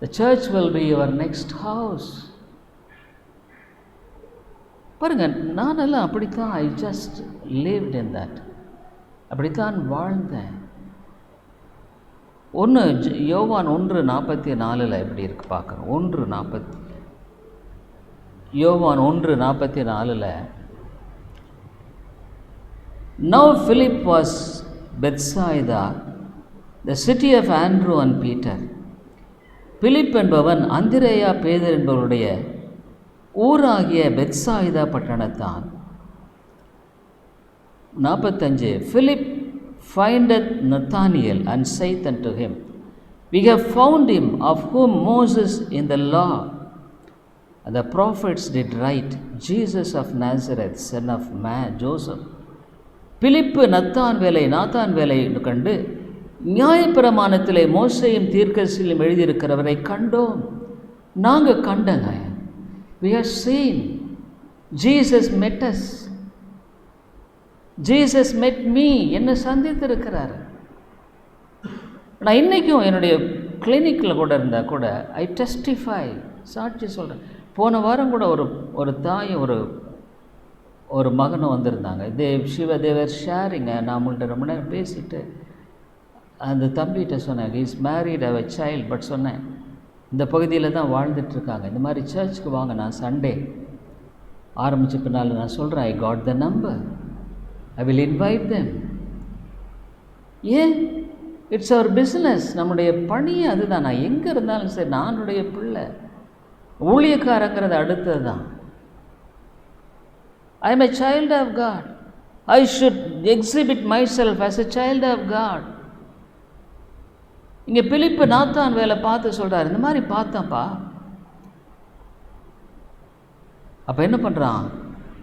The church will be your next house. பாருங்கள், நானெல்லாம் அப்படித்தான், I just lived in that, அப்படித்தான் வாழ்ந்தேன். யோவான் 1:44 எப்படி இருக்கு பார்க்குறோம். யோவான் 1:44, Now Philip was Bethsaida, the city of Andrew and Peter. Philip என்பவன் அந்திரேயா பேதர் என்பவருடைய ஊராகிய பெத்சாயிதா பட்டணத்தான். 45, Philip findeth Nathanael and saith unto him, We have found him of whom Moses in the law and the prophets did write, Jesus of Nazareth, son of Joseph. Philip Nathan வேலை கண்டு, நியாயப்பிரமாணத்திலே மோசேயும் தீர்க்கதரிசியும் எழுதியிருக்கிறவரை கண்டோம். நாங்கள் கண்டங்க. We have seen. Jesus met us. Jesus met me. என்னை சந்தித்திருக்கிறார். நான் இன்றைக்கும் என்னுடைய கிளினிக்கில் கூட இருந்தால் கூட ஐ டெஸ்டிஃபை, சாட்சி சொல்கிறேன். போன வாரம் கூட ஒரு தாயும் ஒரு மகனும் வந்திருந்தாங்க. தேவர் ஷேரிங்க. நான் உங்கள்கிட்ட ரொம்ப நேரம் பேசிட்டு அந்த தம்பிகிட்ட சொன்னேன், இஸ் மேரிட் அவ சைல்டு, பட் சொன்னேன் இந்த பகுதியில் தான் வாழ்ந்துட்டுருக்காங்க, இந்த மாதிரி சர்ச்சுக்கு வாங்க, நான் சண்டே ஆரம்பித்த பின்னால் நான் சொல்கிறேன், I got the number, I will invite them. ஏன்? It's our business. நம்முடைய பணியே அதுதான். நான் எங்கே இருந்தாலும் சரி, நானுடைய பிள்ளை, ஊழியக்காரங்கிறது அடுத்தது தான். I am a child of God. I should exhibit myself as a child of God. இங்கே பிலிப்பு நாத்தான் வேலை பார்த்து சொல்கிறார், இந்த மாதிரி பார்த்தான்ப்பா. அப்போ என்ன பண்ணுறான்?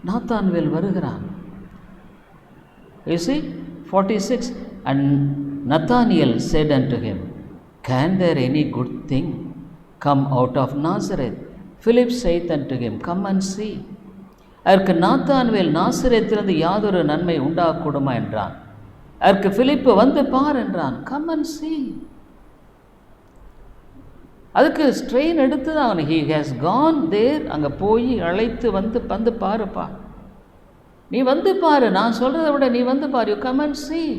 நாத்தான் வேல் வருகிறான். You see, 46, and Nathanael said unto him, Can there any good thing come out of Nazareth? Philip saith unto him, Come and see. அதற்கு நாத்தான்வேல், நாசரேத்திலிருந்து யாதொரு நன்மை உண்டாகக்கூடுமா என்றான். அதற்கு பிலிப்பு, வந்து பார் என்றான். கம் அண்ட் சீ. அதுக்கு ஸ்ட்ரெயின் எடுத்து தான் அவன் ஹி ஹேஸ் கான் தேர், அங்கே போய் அழைத்து வந்து பாருப்பா, நீ வந்து பாரு, நான் சொல்கிறத விட நீ வந்து பாரு, you come and see.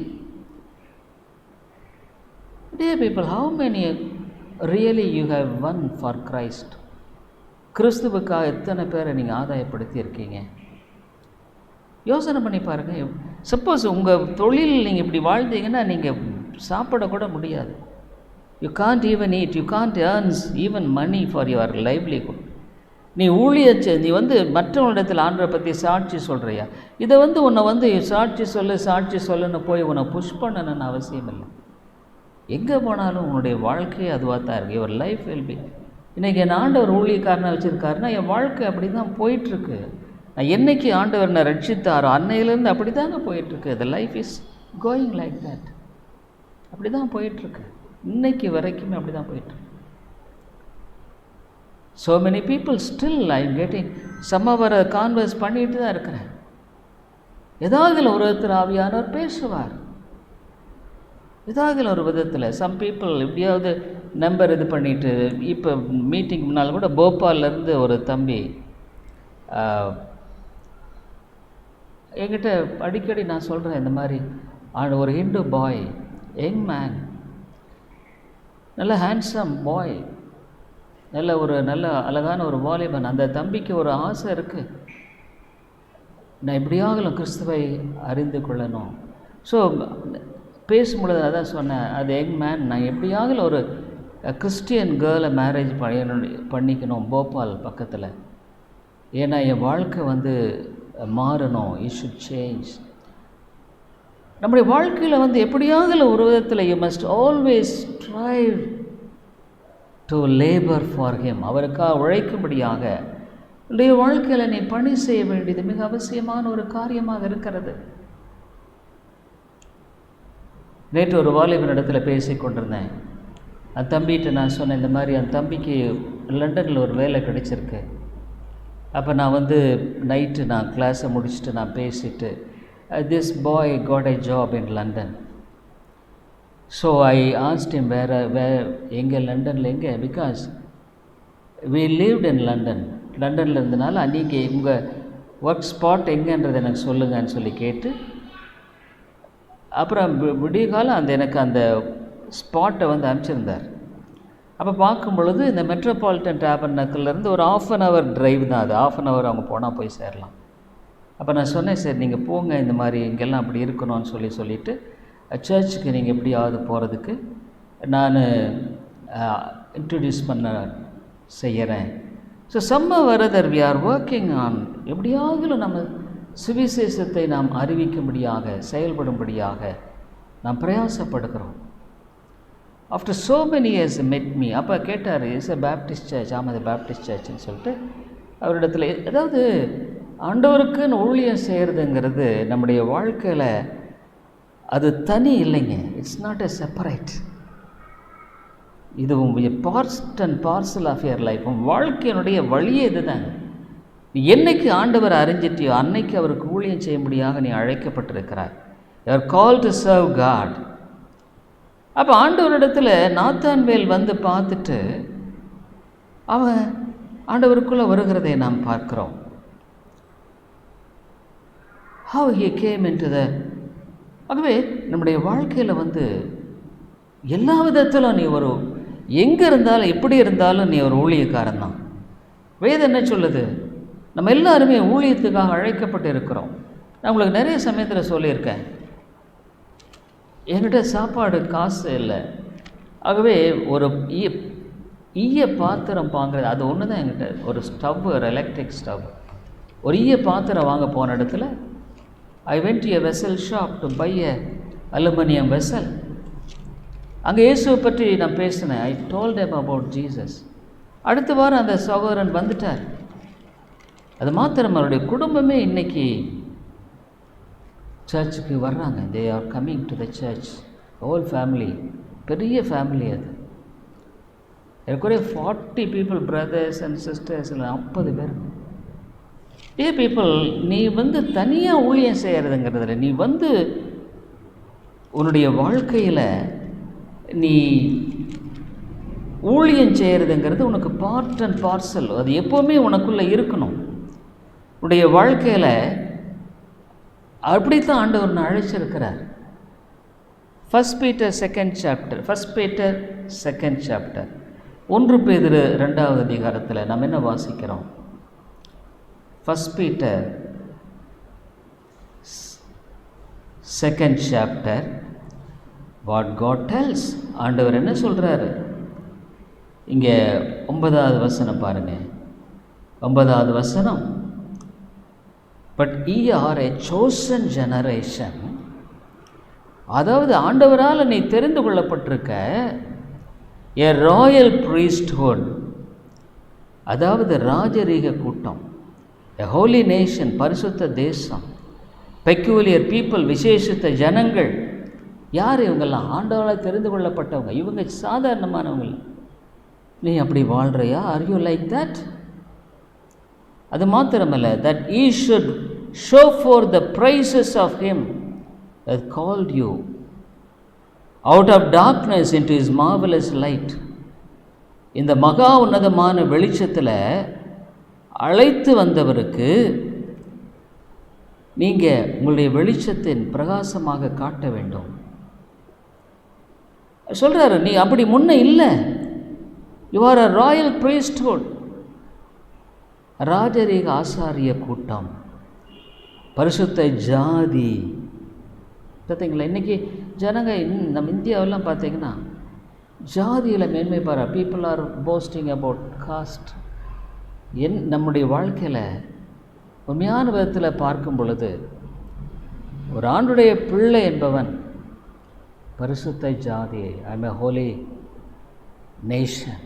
Dear people, how many really you have won for Christ? கிறிஸ்துவுக்காக எத்தனை பேரை நீங்கள் ஆதாயப்படுத்தி இருக்கீங்க? யோசனை பண்ணி பாருங்கள். சப்போஸ் உங்கள் தொழில் நீங்கள் இப்படி வாழ்ந்தீங்கன்னா நீங்கள் சாப்பிடக்கூட முடியாது. You can't even eat, you can't earns even money for your livelihood. நீ நீ மற்றவங்களிடத்தில் ஆண்டரை பற்றி சாட்சி சொல்கிறியா? இதை உன்னை சாட்சி சொல்லுன்னு போய் உன்னை புஷ் பண்ணணும்னு அவசியம் இல்லை. எங்கே போனாலும் உன்னுடைய வாழ்க்கையே அதுவாக தான் இருக்குது. Your life will be. இன்றைக்கி என் ஆண்டவர் ஊழியக்காரனாக வச்சுருக்காருன்னா என் வாழ்க்கை அப்படி தான் போயிட்டுருக்கு. நான் என்றைக்கு ஆண்டவர் என்னை ரட்சித்தாரோ அன்னையிலேருந்து அப்படி தாங்க போயிட்டுருக்கு. The life is going like that. அப்படி தான் போயிட்டுருக்கு, இன்னைக்கு வரைக்குமே அப்படி தான் போயிட்டுருக்கு. So many people still I am getting சம்மவரை கான்வர்ஸ் பண்ணிட்டு தான் இருக்கிறேன். ஏதாவது ஒரு விதத்தில் ஆவியானவர் பேசுவார், ஏதாவது ஒரு விதத்தில். சம் பீப்புள் எப்படியாவது நம்பர் இது பண்ணிவிட்டு, இப்போ மீட்டிங் முன்னால் கூட போபால்லேருந்து ஒரு தம்பி என்கிட்ட அடிக்கடி நான் சொல்கிறேன், இந்த மாதிரி ஒரு ஹிந்து பாய், யங் மேன், நல்ல ஹேண்ட்ஸம் பாய், நல்ல அழகான ஒரு வாலிபன். அந்த தம்பிக்கு ஒரு ஆசை இருக்குது, நான் எப்படியாகலும் கிறிஸ்துவை அறிந்து கொள்ளணும். ஸோ பேசும்பொழுது அதான் சொன்னேன், அது யங் மேன், நான் எப்படியாகலும் ஒரு கிறிஸ்டியன் கேர்ளை மேரேஜ் பண்ணிக்கணும் போபால் பக்கத்தில். ஏன்னா என் வாழ்க்கை மாறணும். You should change. நம்முடைய வாழ்க்கையில் எப்படியாவது ஒரு விதத்தில் you must always drive to labour for him. அவருக்காக உழைக்கும்படியாக உன்னுடைய வாழ்க்கையில் நீ பணி செய்ய வேண்டியது மிக அவசியமான ஒரு காரியமாக இருக்கிறது. நேற்று ஒரு வாலிபனிடத்தில் பேசி கொண்டிருந்தேன். அந்த தம்பிகிட்ட நான் சொன்னேன், இந்த மாதிரி அந்த தம்பிக்கு லண்டனில் ஒரு வேலை கிடைச்சிருக்கு. அப்போ நான் நைட்டு நான் கிளாஸை முடிச்சுட்டு நான் பேசிட்டு, this boy got a job in London. So I asked him எங்கே லண்டனில் எங்கே, because we lived in London. லண்டனில் இருந்தனால அன்றைக்கி உங்கள் ஒர்க் ஸ்பாட் எங்கேன்றது எனக்கு சொல்லுங்கன்னு சொல்லி கேட்டு, அப்புறம் விடிய காலம் எனக்கு அந்த ஸ்பாட்டை அனுப்பிச்சிருந்தார். அப்போ பார்க்கும் பொழுது இந்த மெட்ரோபாலிட்டன் டேபர்னக்கிலேருந்து ஒரு 1/2 hour டிரைவ் தான், அது 1/2 hour அவங்க போனால் போய் சேரலாம். அப்போ நான் சொன்னேன், சரி நீங்கள் போங்க, இந்த மாதிரி இங்கெல்லாம் அப்படி இருக்கணும்னு சொல்லிவிட்டு சர்ச்சுக்கு நீங்கள் எப்படியாவது போகிறதுக்கு நான் இன்ட்ரடியூஸ் செய்கிறேன். So Varadar we are working on, எப்படியாவது நம்ம சுவிசேஷத்தை நாம் அறிவிக்கும்படியாக செயல்படும்படியாக நாம் பிரயாசப்படுகிறோம். After so many years met me. அப்போ கேட்டார், இஸ் எ பேப்டிஸ்ட் சர்ச். ஆமாம், அது பேப்டிஸ்ட் சர்ச்சுன்னு சொல்லிட்டு அவரிடத்துல, அதாவது ஆண்டவருக்குன்னு ஊழியம் செய்கிறதுங்கிறது நம்முடைய வாழ்க்கையில் அது தனி இல்லைங்க. It's not a separate. இது part and parcel of your life. வாழ்க்கையினுடைய வழியே இது தாங்க. நீ என்னைக்கு ஆண்டவர் அறிஞ்சிட்டியோ அன்னைக்கு அவருக்கு ஊழியம் செய்யும்படியாக நீ அழைக்கப்பட்டிருக்கிறாய். You are called to serve God. அப்போ ஆண்டவரிடத்தில் நாத்தான்வேல் பார்த்துட்டு அவன் ஆண்டவருக்குள்ளே வருகிறதை நாம் பார்க்குறோம். how he came into the. ஆகவே நம்முடைய வாழ்க்கையில் எல்லா விதத்திலும் நீ எங்கே இருந்தாலும் எப்படி இருந்தாலும் நீ ஒரு ஊழியக்காரன் தான். வேதம் என்ன சொல்லுது? நம்ம எல்லாருமே ஊழியத்துக்காக அழைக்கப்பட்டு இருக்கிறோம். நான் உங்களுக்கு நிறைய சமயத்தில் சொல்லியிருக்கேன், என்கிட்ட சாப்பாடு காசு இல்லை, ஆகவே ஒரு ஈய பாத்திரம் வாங்குறது அது ஒன்று தான் என்கிட்ட. ஒரு ஸ்டவ், ஒரு எலக்ட்ரிக் ஸ்டவ், ஒரு ஈய பாத்திரம் வாங்க போன இடத்துல I went to a vessel shop to buy a aluminium vessel. அங்கே இயேசுவை பற்றி நான் பேசினேன். I told him about Jesus. அடுத்த வாரம் அந்த சகோதரன் வந்துட்டார். அது மாத்திரம் அவருடைய குடும்பமே இன்றைக்கி சர்ச்சுக்கு வர்றாங்க. They are coming to the church, whole family. பெரிய ஃபேமிலி அது. எனக்குரிய 40 people, பிரதர்ஸ் அண்ட் சிஸ்டர்ஸ், இல்லை 50 பேர். இதே பீப்புள், நீ தனியாக ஊழியம் செய்கிறதுங்கிறதுல நீ உன்னுடைய வாழ்க்கையில் நீ ஊழியம் செய்கிறதுங்கிறது உனக்கு பார்ட் அண்ட் பார்சல். அது எப்போவுமே உனக்குள்ளே இருக்கணும். உன்னுடைய வாழ்க்கையில் அப்படித்தான் ஆண்டவர் நான் அழைச்சிருக்கிறார். 1 Peter 2nd chapter 1 பேதுரு 2வது அதிகாரத்தில் நம்ம என்ன வாசிக்கிறோம்? 1 Peter 2nd chapter what God tells. ஆண்டவர் என்ன சொல்கிறாரு இங்கே? 9வது வசனம் பாருங்கள். 9வது வசனம், but ye are a chosen generation. அதாவது ஆண்டவரால் நீ தெரிந்து கொள்ளப்பட்டிருக்க. a royal priesthood, அதாவது ராஜரீக கூட்டம். a holy nation, பரிசுத்த தேசம். peculiar people, விசேஷித்த ஜனங்கள். யார் இவங்கெல்லாம்? ஆண்டவரால் தெரிந்து கொள்ளப்பட்டவங்க. இவங்க சாதாரணமானவங்க. நீ அப்படி வாழ்கிறையா? Are you like that? அது மாத்திரமல்ல, that ye should show forth the praises of him that called you out of darkness into his marvelous light. இந்த மகா உன்னதமான வெளிச்சத்தில் அழைத்து வந்தவருக்கு நீங்கள் உங்களுடைய வெளிச்சத்தின் பிரகாசமாக காட்ட வேண்டும் சொல்கிறாரு. நீ அப்படி முன்ன இல்லை. You are a Royal priesthood, ராஜரீக ஆசாரிய கூட்டம், பரிசுத்த ஜாதி. பார்த்தீங்களா? இன்றைக்கி ஜனங்க நம்ம இந்தியாவெல்லாம் பார்த்தீங்கன்னா ஜாதியில் மேன்மை பாரு. People are posting about cost. நம்முடைய வாழ்க்கையில் உண்மையான விதத்தில் பார்க்கும் பொழுது ஒரு ஆண்டுடைய பிள்ளை என்பவன் பரிசுத்த ஜாதியை, I am a Holi nation.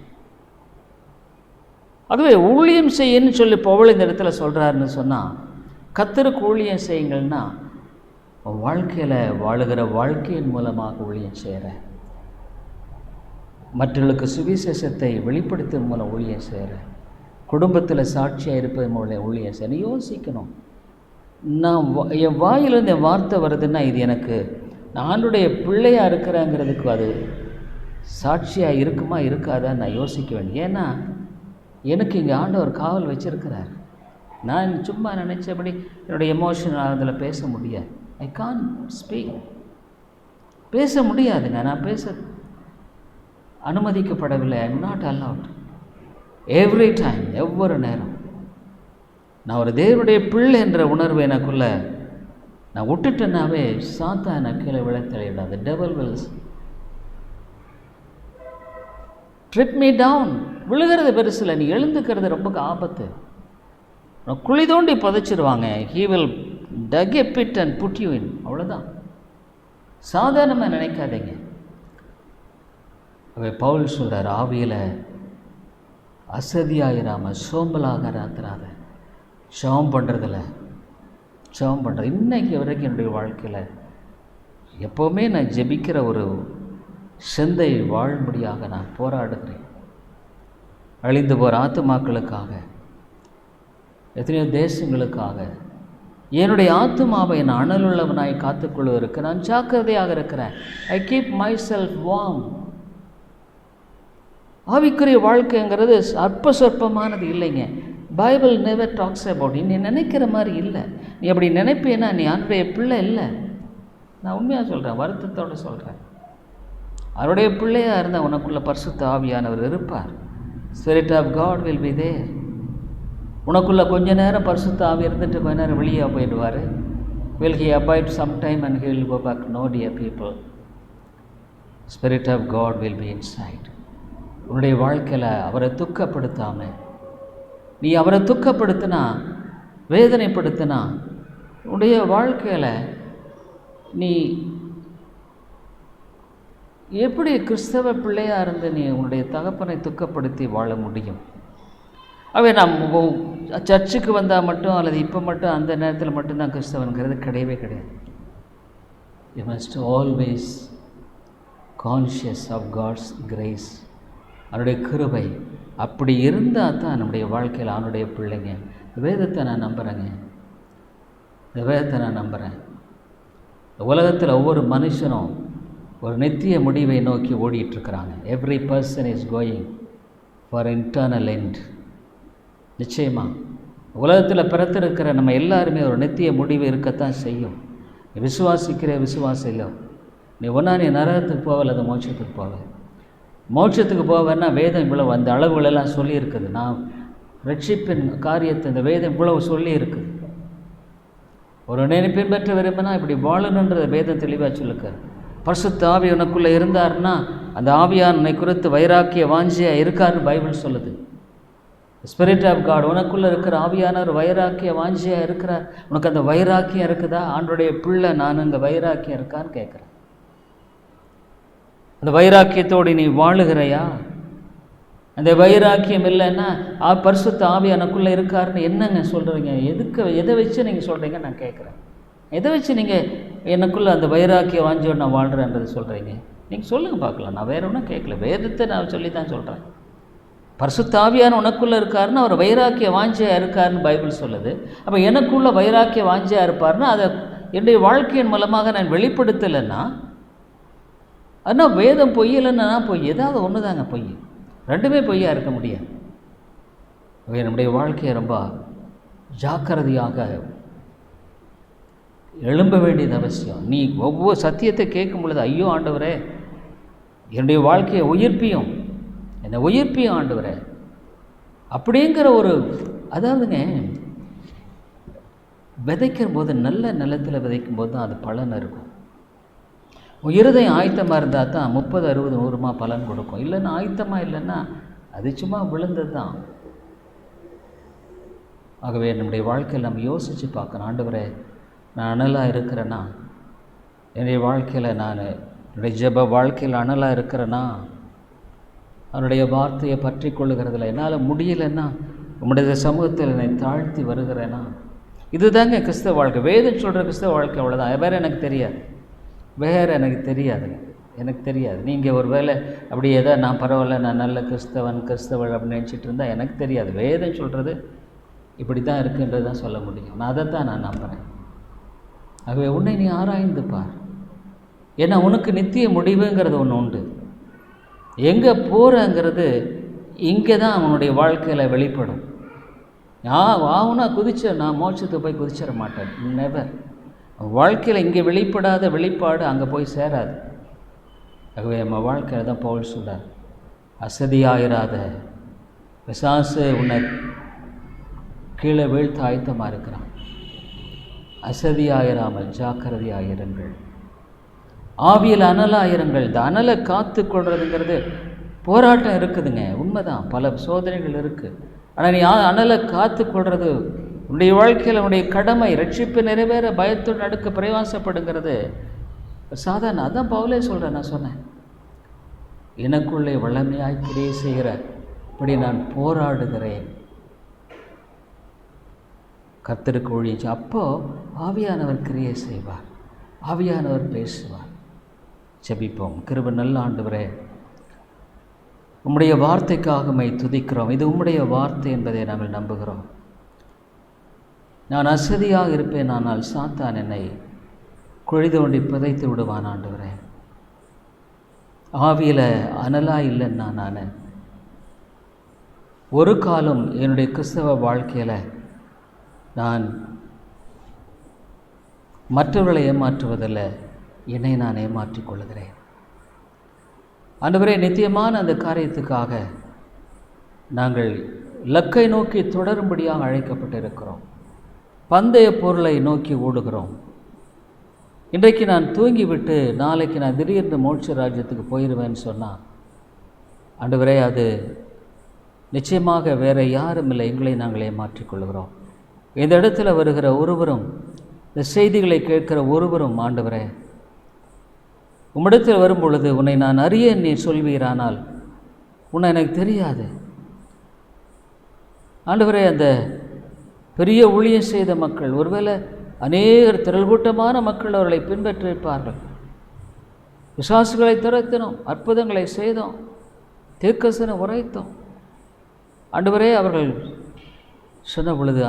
அதுவே ஊழியம் செய்யன்னு சொல்லி பவுல் இந்த இடத்துல சொல்கிறாருன்னு சொன்னால், கர்த்தருக்கு ஊழியம் செய்யுங்கள்னா வாழ்க்கையில் வாழுகிற வாழ்க்கையின் மூலமாக ஊழியம் செய்கிற, மற்றவர்களுக்கு சுவிசேஷத்தை வெளிப்படுத்தும் மூலம் ஊழியம் செய்கிற, குடும்பத்தில் சாட்சியாக இருப்பது மூலம் ஊழியம் செய்ய. யோசிக்கணும், நான் என் வாயிலிருந்து என் வார்த்தை வருதுன்னா இது எனக்கு நானுடைய பிள்ளையாக இருக்கிறேங்கிறதுக்கு அது சாட்சியாக இருக்குமா இருக்காதான்னு நான் யோசிக்க வேண்டிய. ஏன்னா எனக்கு இங்கே ஆண்டவர் காவல் வச்சுருக்கிறார். நான் சும்மா நினச்சபடி என்னுடைய எமோஷன் அதில் பேச முடியாது. ஐ கான் ஸ்பீக், பேச முடியாதுங்க. நான் பேச அனுமதிக்கப்படவில்லை. I am not allowed. Every time, ஒவ்வொரு நேரம் நான் ஒரு தேவனுடைய பிள்ளை என்ற உணர்வு எனக்குள்ளே நான் விட்டுட்டேன்னாவே சாத்தா எனக்கு கீழே விழத்தலையிடாது. Devil wills trip me down. விழுகிறது பெருசில், நீ எழுந்துக்கிறது ரொம்ப ஆபத்து. குழி தோண்டி புதைச்சிருவாங்க. He will dug a pit and put you in. அவ்வளோதான். சாதாரணமாக நினைக்காதீங்க. அவை பவுல் சொல்கிறார், ஆவியில் அசதியாயிராம சோம்பலாக ராத்திராத. ஷவம் பண்ணுறதில்ல, ஷவம் பண்ணுறது. இன்றைக்கி வரைக்கும் என்னுடைய வாழ்க்கையில் எப்போவுமே நான் ஜெபிக்கிற ஒரு சிந்தை வாழும்படியாக நான் போராடுகிறேன். அழிந்து போகிற ஆத்துமாக்களுக்காக, எத்தனையோ தேசங்களுக்காக. என்னுடைய ஆத்துமாவை நான் அனலுள்ளவனாய் காத்துக்கொள்வதற்கு நான் ஜாக்கிரதையாக இருக்கிறேன். I keep my self warm. ஆவிக்குரிய வாழ்க்கைங்கிறது அற்ப சொற்பமானது இல்லைங்க. Bible never talks about. நீ நினைக்கிற மாதிரி இல்லை. நீ அப்படி நினைப்பேன்னா நீ அவருடைய பிள்ளை இல்லை. நான் உண்மையாக சொல்கிறேன், வருத்தத்தோடு சொல்கிறேன். அவருடைய பிள்ளையாக இருந்தால் உனக்குள்ள பரிசுத்த ஆவியானவர் இருப்பார். Spirit of God will be there. உனக்குள்ளே கொஞ்ச நேரம் பரிசுத்த ஆவி இருந்துட்டு கொஞ்ச நேரம் வெளியே போயிடுவார். Will he abide some time and he will go back? No dear people. Spirit of God will be inside. உன்னுடைய வாழ்க்கையில் அவரை துக்கப்படுத்தாமல், நீ அவரை துக்கப்படுத்தினா, வேதனைப்படுத்தினா, உன்னுடைய வாழ்க்கையில் நீ எப்படி கிறிஸ்தவ பிள்ளையாக இருந்து நீ உன்னுடைய தகப்பனை துக்கப்படுத்தி வாழ முடியும்? அவை நாம் சர்ச்சுக்கு வந்தால் மட்டும் அல்லது இப்போ மட்டும் அந்த நேரத்தில் மட்டும்தான் கிறிஸ்தவனுங்கிறது கிடையவே கிடையாது. You must always conscious of God's grace. அவனுடைய கிருபை. அப்படி இருந்தால் தான் நம்முடைய வாழ்க்கையில் அவனுடைய பிள்ளைங்க. வேதத்தை நான் நம்புகிறேங்க. இந்த வேதத்தை நான் நம்புகிறேன். உலகத்தில் ஒவ்வொரு மனுஷனும் ஒரு நித்திய முடிவை நோக்கி ஓடிட்டுருக்கிறாங்க. Every person is going for internal end. நிச்சயமாக உலகத்தில் பிறத்திருக்கிற நம்ம எல்லாருமே ஒரு நித்திய முடிவு இருக்கத்தான் செய்யும். நீ விசுவாசிக்கிற விசுவாசம் இல்லை, நீ ஒன்றா நீ நரகத்துக்கு போவ அல்லது மோட்சத்துக்கு போவ. மோட்சத்துக்கு போவேன்னா வேதம் இவ்வளவு அந்த அளவுகளெல்லாம் சொல்லியிருக்குது. நான் ரட்சிப்பின் காரியத்தை இந்த வேதம் இவ்வளவு சொல்லி இருக்குது. ஒரு நினை பின்பற்ற விரும்பினா இப்படி வாழணுன்ற வேதம் தெளிவாக சொல்லிருக்காரு. பரிசுத்த ஆவி உனக்குள்ளே இருந்தார்னா அந்த ஆவியானை குறித்து வைராக்கிய வாஞ்சியாக இருக்காருன்னு பைபிள் சொல்லுது. ஸ்பிரிட் ஆஃப் காட் உனக்குள்ளே இருக்கிற ஆவியானவர் வைராக்கிய வாஞ்சியாக இருக்கிறார். உனக்கு அந்த வைராக்கியம் இருக்குதா? ஆண்டோடைய பிள்ளை நான் அங்கே வைராக்கியம் இருக்கான்னு கேட்குறேன். அந்த வைராக்கியத்தோடு நீ வாழுகிறையா? அந்த வைராக்கியம் இல்லைன்னா பரிசுத்த ஆவி எனக்குள்ளே இருக்காருன்னு என்னங்க சொல்கிறீங்க? எதை வச்சு நீங்கள் சொல்கிறீங்க நான் கேட்குறேன். எதை வச்சு நீங்கள் எனக்குள்ளே அந்த வைராக்கிய வாஞ்சியோடு நான் வாழ்கிறேன்றது சொல்கிறீங்க? நீங்கள் சொல்லுங்கள் பார்க்கலாம். நான் வேறு ஒன்றும் கேட்கல, வேதத்தை நான் சொல்லி தான் சொல்கிறேன். பரிசுத்த ஆவியான உனக்குள்ளே இருக்காருன்னு அவர் வைராக்கிய வாஞ்சியாக இருக்காருன்னு பைபிள் சொல்லுது. அப்போ எனக்குள்ளே வைராக்கிய வாஞ்சியாக இருப்பார்னா அதை என்னுடைய வாழ்க்கையின் மூலமாக நான் வெளிப்படுத்தலைன்னா ஆனால் வேதம் பொய்யலைன்னா பொய். ஏதாவது ஒன்று தாங்க பொய், ரெண்டுமே பொய்யாக இருக்க முடியாது. நம்முடைய வாழ்க்கையை ரொம்ப ஜாக்கிரதையாக எழும்ப வேண்டியது அவசியம். நீ ஒவ்வொரு சத்தியத்தை கேட்கும் பொழுது ஐயோ ஆண்டவரே என்னுடைய வாழ்க்கையை உயிர்ப்பியும், என்னை உயிர்ப்பியும் ஆண்டவரே அப்படிங்கிற ஒரு அதாவதுங்க விதைக்கும் போது நல்ல நிலத்தில் விதைக்கும் போது தான் அது பலன் இருக்கும். இருதயம் ஆயத்தமாக இருந்தால் தான் 30, 60, 100 பலன் கொடுக்கும். இல்லைன்னா ஆயத்தமாக இல்லைன்னா அது சும்மா விழுந்தது தான். ஆகவே நம்முடைய வாழ்க்கையில் நம்ம யோசித்து பார்க்கணும். ஆண்டவரே நான் அனலாக இருக்கிறேன்னா, என்னுடைய வாழ்க்கையில் நான் என்னுடைய ஜெப வாழ்க்கையில் அனலாக இருக்கிறேன்னா, அவனுடைய வார்த்தையை பற்றி கொள்ளுகிறதில்ல என்னால் முடியலைன்னா உம்முடைய சமூகத்தில் என்னை தாழ்த்தி வருகிறேன்னா, இதுதாங்க கிறிஸ்தவ வாழ்க்கை. வேதம் சொல்கிற கிறிஸ்தவ வாழ்க்கை அவ்வளோதான். வேறு எனக்கு தெரியாது, வேறு எனக்கு தெரியாதுங்க, எனக்கு தெரியாது. நீங்கள் ஒரு வேளை அப்படி ஏதோ நான் பரவாயில்ல நான் நல்ல கிறிஸ்தவள் அப்படின்னு நினச்சிட்டு இருந்தால் எனக்கு தெரியாது. வேதம் சொல்கிறது இப்படி தான் இருக்குன்றது தான் சொல்ல முடியும். நான் அதைத்தான் நான் நம்புகிறேன். ஆகவே உன்னை நீ ஆராய்ந்து பார். ஏன்னா உனக்கு நித்திய முடிவுங்கிறது ஒன்று உண்டு. எங்கே போகிறங்கிறது இங்கே தான் அவனுடைய வாழ்க்கையில் வெளிப்படும். ஆகுனா நான் மோட்சத்துக்கு போய் குதிச்சிட மாட்டேன், நெவர். வாழ்க்கையில் இங்கே வெளிப்படாத வெளிப்பாடு அங்கே போய் சேராது. ஆகவே நம்ம வாழ்க்கையில் தான் பவுல் சொல்றார், அசதியாயிராத, பிசாசு உன்னை கீழே வீழ்த்த ஆயத்தமாக இருக்கிறான். அசதியாயிராமல் ஜாக்கிரதையாயிருங்கள், ஆவியில் அனலாயிருங்கள். இந்த அனலை காத்து கொள்றதுங்கிறது போராட்டம் இருக்குதுங்க, உண்மைதான். பல சோதனைகள் இருக்குது. ஆனால் நீ அனலை காத்து கொள்வது உன்னுடைய வாழ்க்கையில் உன்னுடைய கடமை. ரட்சிப்பு நிறைவேற பயத்தோடு நடுக்க பிரயாசப்படுங்கிறது சாதாரண. அதான் பவுலே சொல்கிறேன். நான் சொன்னேன், எனக்குள்ளே வல்லமையாய் கிரியை செய்கிற இப்படி நான் போராடுகிறேன், கர்த்தருக்கு ஒழிச்சு. அப்போது ஆவியானவர் கிரியை செய்வார், ஆவியானவர் பேசுவார். ஜெபிப்போம். கிருபை நல்ல ஆண்டவரே, உம்முடைய வார்த்தைக்காக மை துதிக்கிறோம். இது உம்முடைய வார்த்தை என்பதை நாங்கள் நம்புகிறோம். நான் அசதியாக இருப்பேன், ஆனால் சாத்தான் என்னை குழி தோண்டி புதைத்து விடுவான். ஆண்டவரே, ஆவியில் அனலாக இல்லைன்னா நான் ஒரு காலம் என்னுடைய கிறிஸ்தவ வாழ்க்கையில் நான் மற்றவர்களை ஏமாற்றுவதில்லை, என்னை நான் ஏமாற்றிக் கொள்கிறேன். ஆண்டவரே, நித்தியமான அந்த காரியத்துக்காக நாங்கள் இலக்கை நோக்கி தொடரும்படியாக அழைக்கப்பட்டிருக்கிறோம். பந்தய பொருளை நோக்கி ஓடுகிறோம். இன்றைக்கு நான் தூங்கிவிட்டு நாளைக்கு நான் திடீர்னு மோட்ச ராஜ்யத்துக்கு போயிடுவேன்னு சொன்னால், ஆண்டவரே, அது நிச்சயமாக வேறு யாரும் இல்லை, எங்களை நாங்கள் ஏமாற்றிக்கொள்கிறோம். இந்த இடத்துல வருகிற ஒருவரும், இந்த செய்திகளை கேட்கிற ஒருவரும், ஆண்டவரே, உம்மிடத்தில் வரும் பொழுது உன்னை நான் அறிய நீ சொல்வீரானால் உன்னை எனக்கு தெரியாது. ஆண்டவரே, அந்த பெரிய ஊழியம் செய்த மக்கள், ஒருவேளை அநேகர் திரள்கூட்டமான மக்கள் அவர்களை பின்பற்றிருப்பார்கள். விசுவாசிகளை துரத்தினோம், அற்புதங்களை செய்தோம், தீர்க்கதரிசனம் உரைத்தோம். ஆண்டவரே, அவர்கள் சொன்ன பொழுது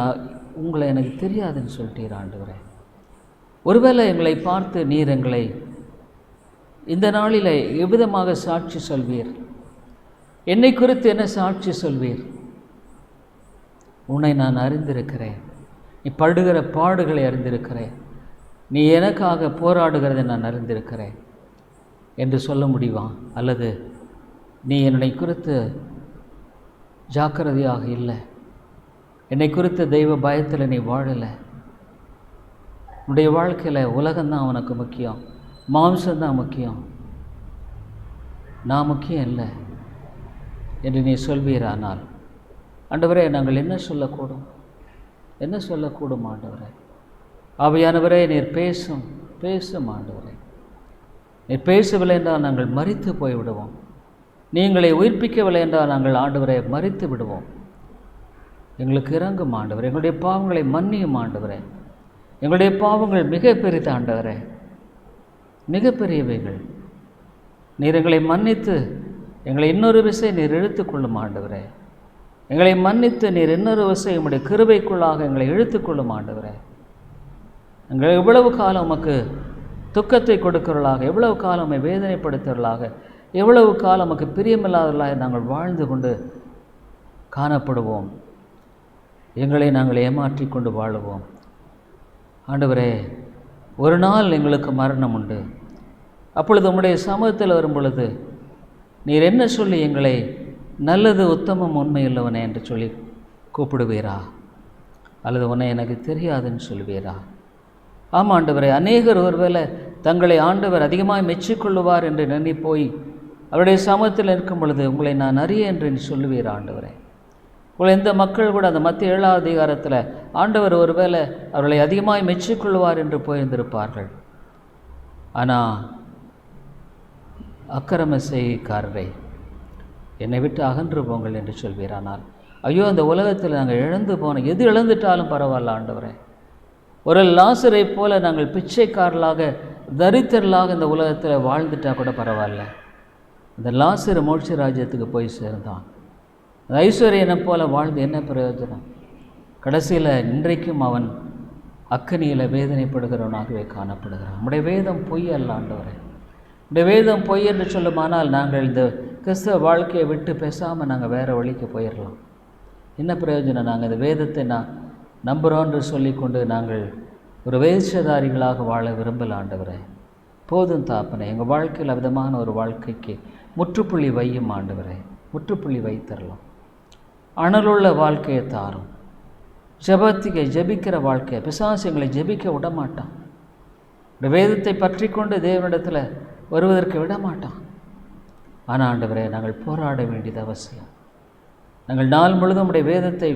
உங்களை எனக்கு தெரியாதுன்னு சொல்லிட்டீர். ஆண்டவரே, ஒருவேளை எங்களை பார்த்து நீர் எங்களை இந்த நாளில் எவ்விதமாக சாட்சி சொல்வீர்? என்னை குறித்து என்ன சாட்சி சொல்வீர்? உன்னை நான் அறிந்திருக்கிறேன், நீ படுகிற பாடுகளை அறிந்திருக்கிறேன், நீ எனக்காக போராடுகிறதை நான் அறிந்திருக்கிறேன் என்று சொல்ல முடியுமா? அல்லது நீ என்னை குறித்து ஜாக்கிரதையாக இல்லை, என்னை குறித்த தெய்வ பயத்தில் நீ வாழலை, உன்னுடைய வாழ்க்கையில் உலகம்தான் உனக்கு முக்கியம், மாம்சம்தான் முக்கியம், நான் முக்கியம் இல்லை என்று நீ சொல்வீரானால், ஆண்டவரே நாங்கள் என்ன சொல்லக்கூடும்? என்ன சொல்லக்கூடும் ஆண்டவரே? ஆவியானவரே நீர் பேசும் ஆண்டவரே. நீர் பேசவில்லை என்றால் நாங்கள் மரித்து போய்விடுவோம். நீங்களை உயிர்ப்பிக்கவில்லை என்றால் நாங்கள் ஆண்டவரை மரித்து விடுவோம். எங்களுக்கு இறங்கும் ஆண்டவரே, எங்களுடைய பாவங்களை மன்னியும் ஆண்டவரே. எங்களுடைய பாவங்கள் மிக பெரிது ஆண்டவரே, மிக பெரியவைகள். நீர் எங்களை மன்னித்து எங்களை இன்னொரு விசை நீர் இழுத்துக்கொள்ளும் ஆண்டவரே. எங்களை மன்னித்து நீர் இன்னொரு விசை உம்முடைய கிருபைக்குள்ளாக எங்களை இழுத்துக்கொள்ளும் ஆண்டவரே. எங்கள் எவ்வளவு காலம் உமக்கு துக்கத்தை கொடுக்கிறவர்களாக, எவ்வளவு காலம் உம்மை வேதனைப்படுத்துவர்களாக, எவ்வளவு காலம் உமக்கு பிரியமில்லாதவர்களாக நாங்கள் வாழ்ந்து கொண்டு காணப்படுவோம். எங்களை நாங்கள் ஏமாற்றி கொண்டு வாழுவோம். ஆண்டவரே, ஒரு நாள் எங்களுக்கு மரணம் உண்டு. அப்பொழுது உம்முடைய சமூகத்தில் வரும் பொழுது நீர் என்ன சொல்லி எங்களை நல்லது, உத்தமம், உண்மையுள்ளவனே என்று சொல்லி கூப்பிடுவீரா? அல்லது உன்னை எனக்கு தெரியாதுன்னு சொல்லுவீரா? ஆமாம் ஆண்டவரே, அநேகர் ஒருவேளை தங்களை ஆண்டவர் அதிகமாக மெச்சிக்கொள்ளுவார் என்று நினை போய் அவருடைய சமூகத்தில் இருக்கும் பொழுது உங்களை நான் அறிய என்று சொல்லுவீர் ஆண்டவரே. உங்களை இந்த மக்கள் கூட அந்த மத்திய 7ஆம் அதிகாரத்தில் ஆண்டவர் ஒருவேளை அவர்களை அதிகமாக மெச்சிக்கொள்வார் என்று போயிருந்திருப்பார்கள். ஆனால் அக்கிரம செய்கைக்காரரை என்னை விட்டு அகன்று போங்கள் என்று சொல்வீரானால், ஐயோ அந்த உலகத்தில் நாங்கள் இழந்து போனோம், எது இழந்துட்டாலும் பரவாயில்ல ஆண்டவரே. ஒரு லாசரை போல நாங்கள் பிச்சைக்காரர்களாக தரித்திரலாக இந்த உலகத்தில் வாழ்ந்துட்டால் கூட பரவாயில்ல. இந்த லாசர் மோட்ச ராஜ்யத்துக்கு போய் சேர்ந்தான். அந்த ஐஸ்வர்யனை போல வாழ்ந்து என்ன பிரயோஜனம்? கடைசியில் இன்றைக்கும் அவன் அக்கனியில் வேதனைப்படுகிறவனாகவே காணப்படுகிறான். நம்முடைய வேதம் பொய் அல்ல ஆண்டவரே. இந்த வேதம் பொய் என்று சொல்லுமானால் நாங்கள் இந்த கிறிஸ்தவ வாழ்க்கையை விட்டு பேசாமல் நாங்கள் வேறு வழிக்கு போயிடலாம். என்ன பிரயோஜனம்? நாங்கள் இந்த வேதத்தை நம்புகிறோன்று சொல்லிக்கொண்டு நாங்கள் ஒரு வேஷதாரிகளாக வாழ விரும்பல ஆண்டவரே. போதும் தாப்பனே, எங்கள் வாழ்க்கையில் விதமான ஒரு வாழ்க்கைக்கு முற்றுப்புள்ளி வையும் ஆண்டவரே. முற்றுப்புள்ளி வைத்தரலாம். அனலுள்ள வாழ்க்கையை தாரும். ஜெபிக்கிற வாழ்க்கையை, பிசாசு எங்களை ஜெபிக்க விடமாட்டான். இந்த வேதத்தை பற்றி கொண்டு தேவனிடத்தில் வருவதற்கு விடமாட்டான். ஆனால் ஆண்டவரே, நாங்கள் போராட வேண்டியது அவசியம். நாங்கள் நாள் முழுதும் உடைய வேதத்தை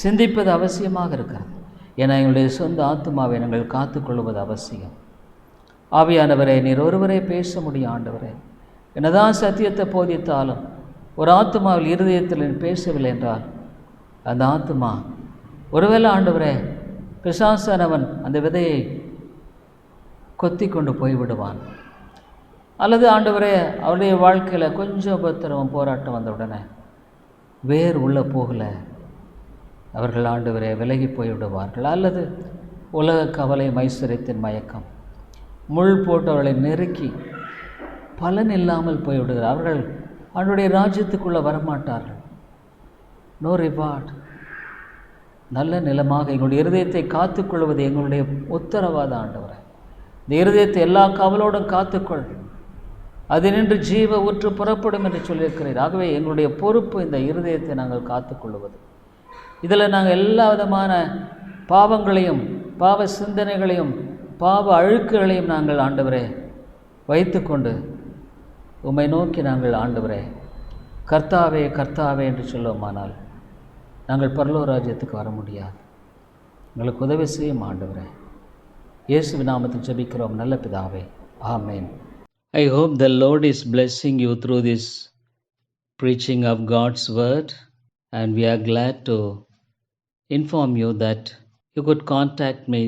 சிந்திப்பது அவசியமாக இருக்கிறது. ஏன்னா எங்களுடைய சொந்த ஆத்மாவை நாங்கள் காத்துக்கொள்வது அவசியம். ஆவியானவரே, நீர் ஒருவரே பேச முடியும் ஆண்டவரே. என்னதான் சத்தியத்தை போதித்தாலும் ஒரு ஆத்மாவில் இருதயத்தில் பேசவில்லை என்றால் அந்த ஆத்மா ஒருவேளை ஆண்டவரே பிசாசானவன் அந்த விதையை கொத்தி கொண்டு போய்விடுவான். அல்லது ஆண்டவரே அவருடைய வாழ்க்கையில் கொஞ்சம் உபத்திரவம் போராட்டம் வந்த உடனே வேர் உள்ளே போகலை, அவர்கள் ஆண்டவரே விலகி போய்விடுவார்கள். அல்லது உலக கவலை, மைசூரியத்தின் மயக்கம் முள் போட்டு அவர்களை நெருக்கி பலன் இல்லாமல் போய்விடுகிறார். அவர்கள் அவருடைய ராஜ்யத்துக்குள்ளே வரமாட்டார்கள். No reward. நல்ல நிலமாக எங்களுடைய இருதயத்தை காத்துக்கொள்வது எங்களுடைய உத்தரவாதம் ஆண்டவரே. இந்த இருதயத்தை எல்லா கவலோடும் காத்துக்கொள், அது நின்று ஜீவ ஊற்று புறப்படும் என்று சொல்லியிருக்கிறீர். ஆகவே எங்களுடைய பொறுப்பு இந்த இருதயத்தை நாங்கள் காத்துக்கொள்வது. இதில் நாங்கள் எல்லா விதமான பாவங்களையும், பாவ சிந்தனைகளையும், பாவ அழுக்குகளையும் நாங்கள் ஆண்டவரே வைத்துக்கொண்டு உம்மை நோக்கி நாங்கள் ஆண்டவரே கர்த்தாவே கர்த்தாவே என்று சொல்லுவோமானால் நாங்கள் பரலோக ராஜ்யத்துக்கு வர முடியாது. எங்களுக்கு உதவி செய்யும் ஆண்டவரே. இயேசுவின் நாமத்தில் ஜெபிக்கிறோம் நல்ல பிதாவே, ஆமென். I hope the Lord is blessing you through this preaching of God's word, and we are glad to inform you that you could contact me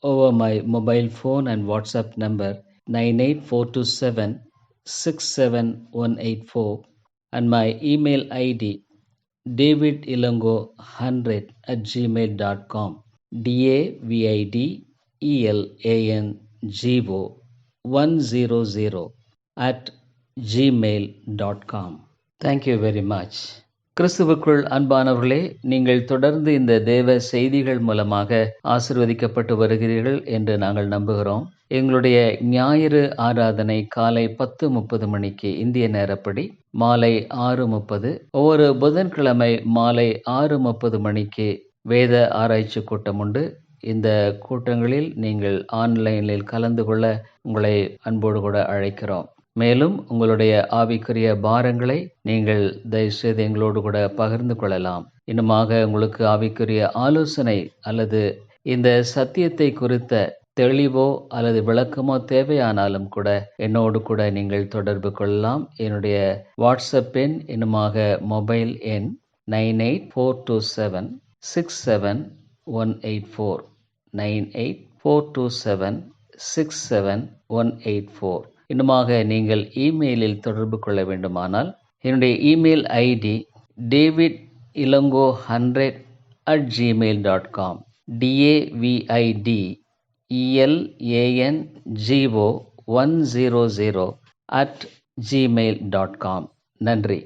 over my mobile phone and WhatsApp number 9842767184 and my email ID davidilongo100@gmail.com davidelango 100 davidpodcast@gmail.com. Thank you very much. கிறிஸ்துவுக்குள் அன்பானவர்களே, நீங்கள் தொடர்ந்து இந்த தேவ செய்திகள் மூலமாக ஆசீர்வதிக்கப்பட்டு வருகிறீர்கள் என்று நாங்கள் நம்புகிறோம். எங்களுடைய ஞாயிறு ஆராதனை காலை 10:30 மணிக்கு இந்திய நேரப்படி, மாலை 6:30, ஒவ்வொரு புதன்கிழமை மாலை 6:30 மணிக்கு வேத ஆராய்ச்சி கூட்டம் உண்டு. இந்த கூட்டங்களில் நீங்கள் ஆன்லைனில் கலந்து கொள்ள உங்களை அன்போடு கூட அழைக்கிறோம். மேலும் உங்களுடைய ஆவிக்குரிய பாரங்களை நீங்கள் தயவுசெய்து எங்களோடு கூட பகிர்ந்து கொள்ளலாம். இன்னுமாக உங்களுக்கு ஆவிக்குரிய ஆலோசனை அல்லது இந்த சத்தியத்தை குறித்த தெளிவோ அல்லது விளக்கமோ தேவையானாலும் கூட என்னோடு கூட நீங்கள் தொடர்பு கொள்ளலாம். என்னுடைய வாட்ஸ்அப் எண், இன்னுமாக மொபைல் எண் 9842767184 9842767184. இன்னுமாக நீங்கள் இமெயிலில் தொடர்பு கொள்ள வேண்டுமானால் என்னுடைய இமெயில் ஐடி davidilongo100@gmail.com davidElango100@gmail.com. நன்றி.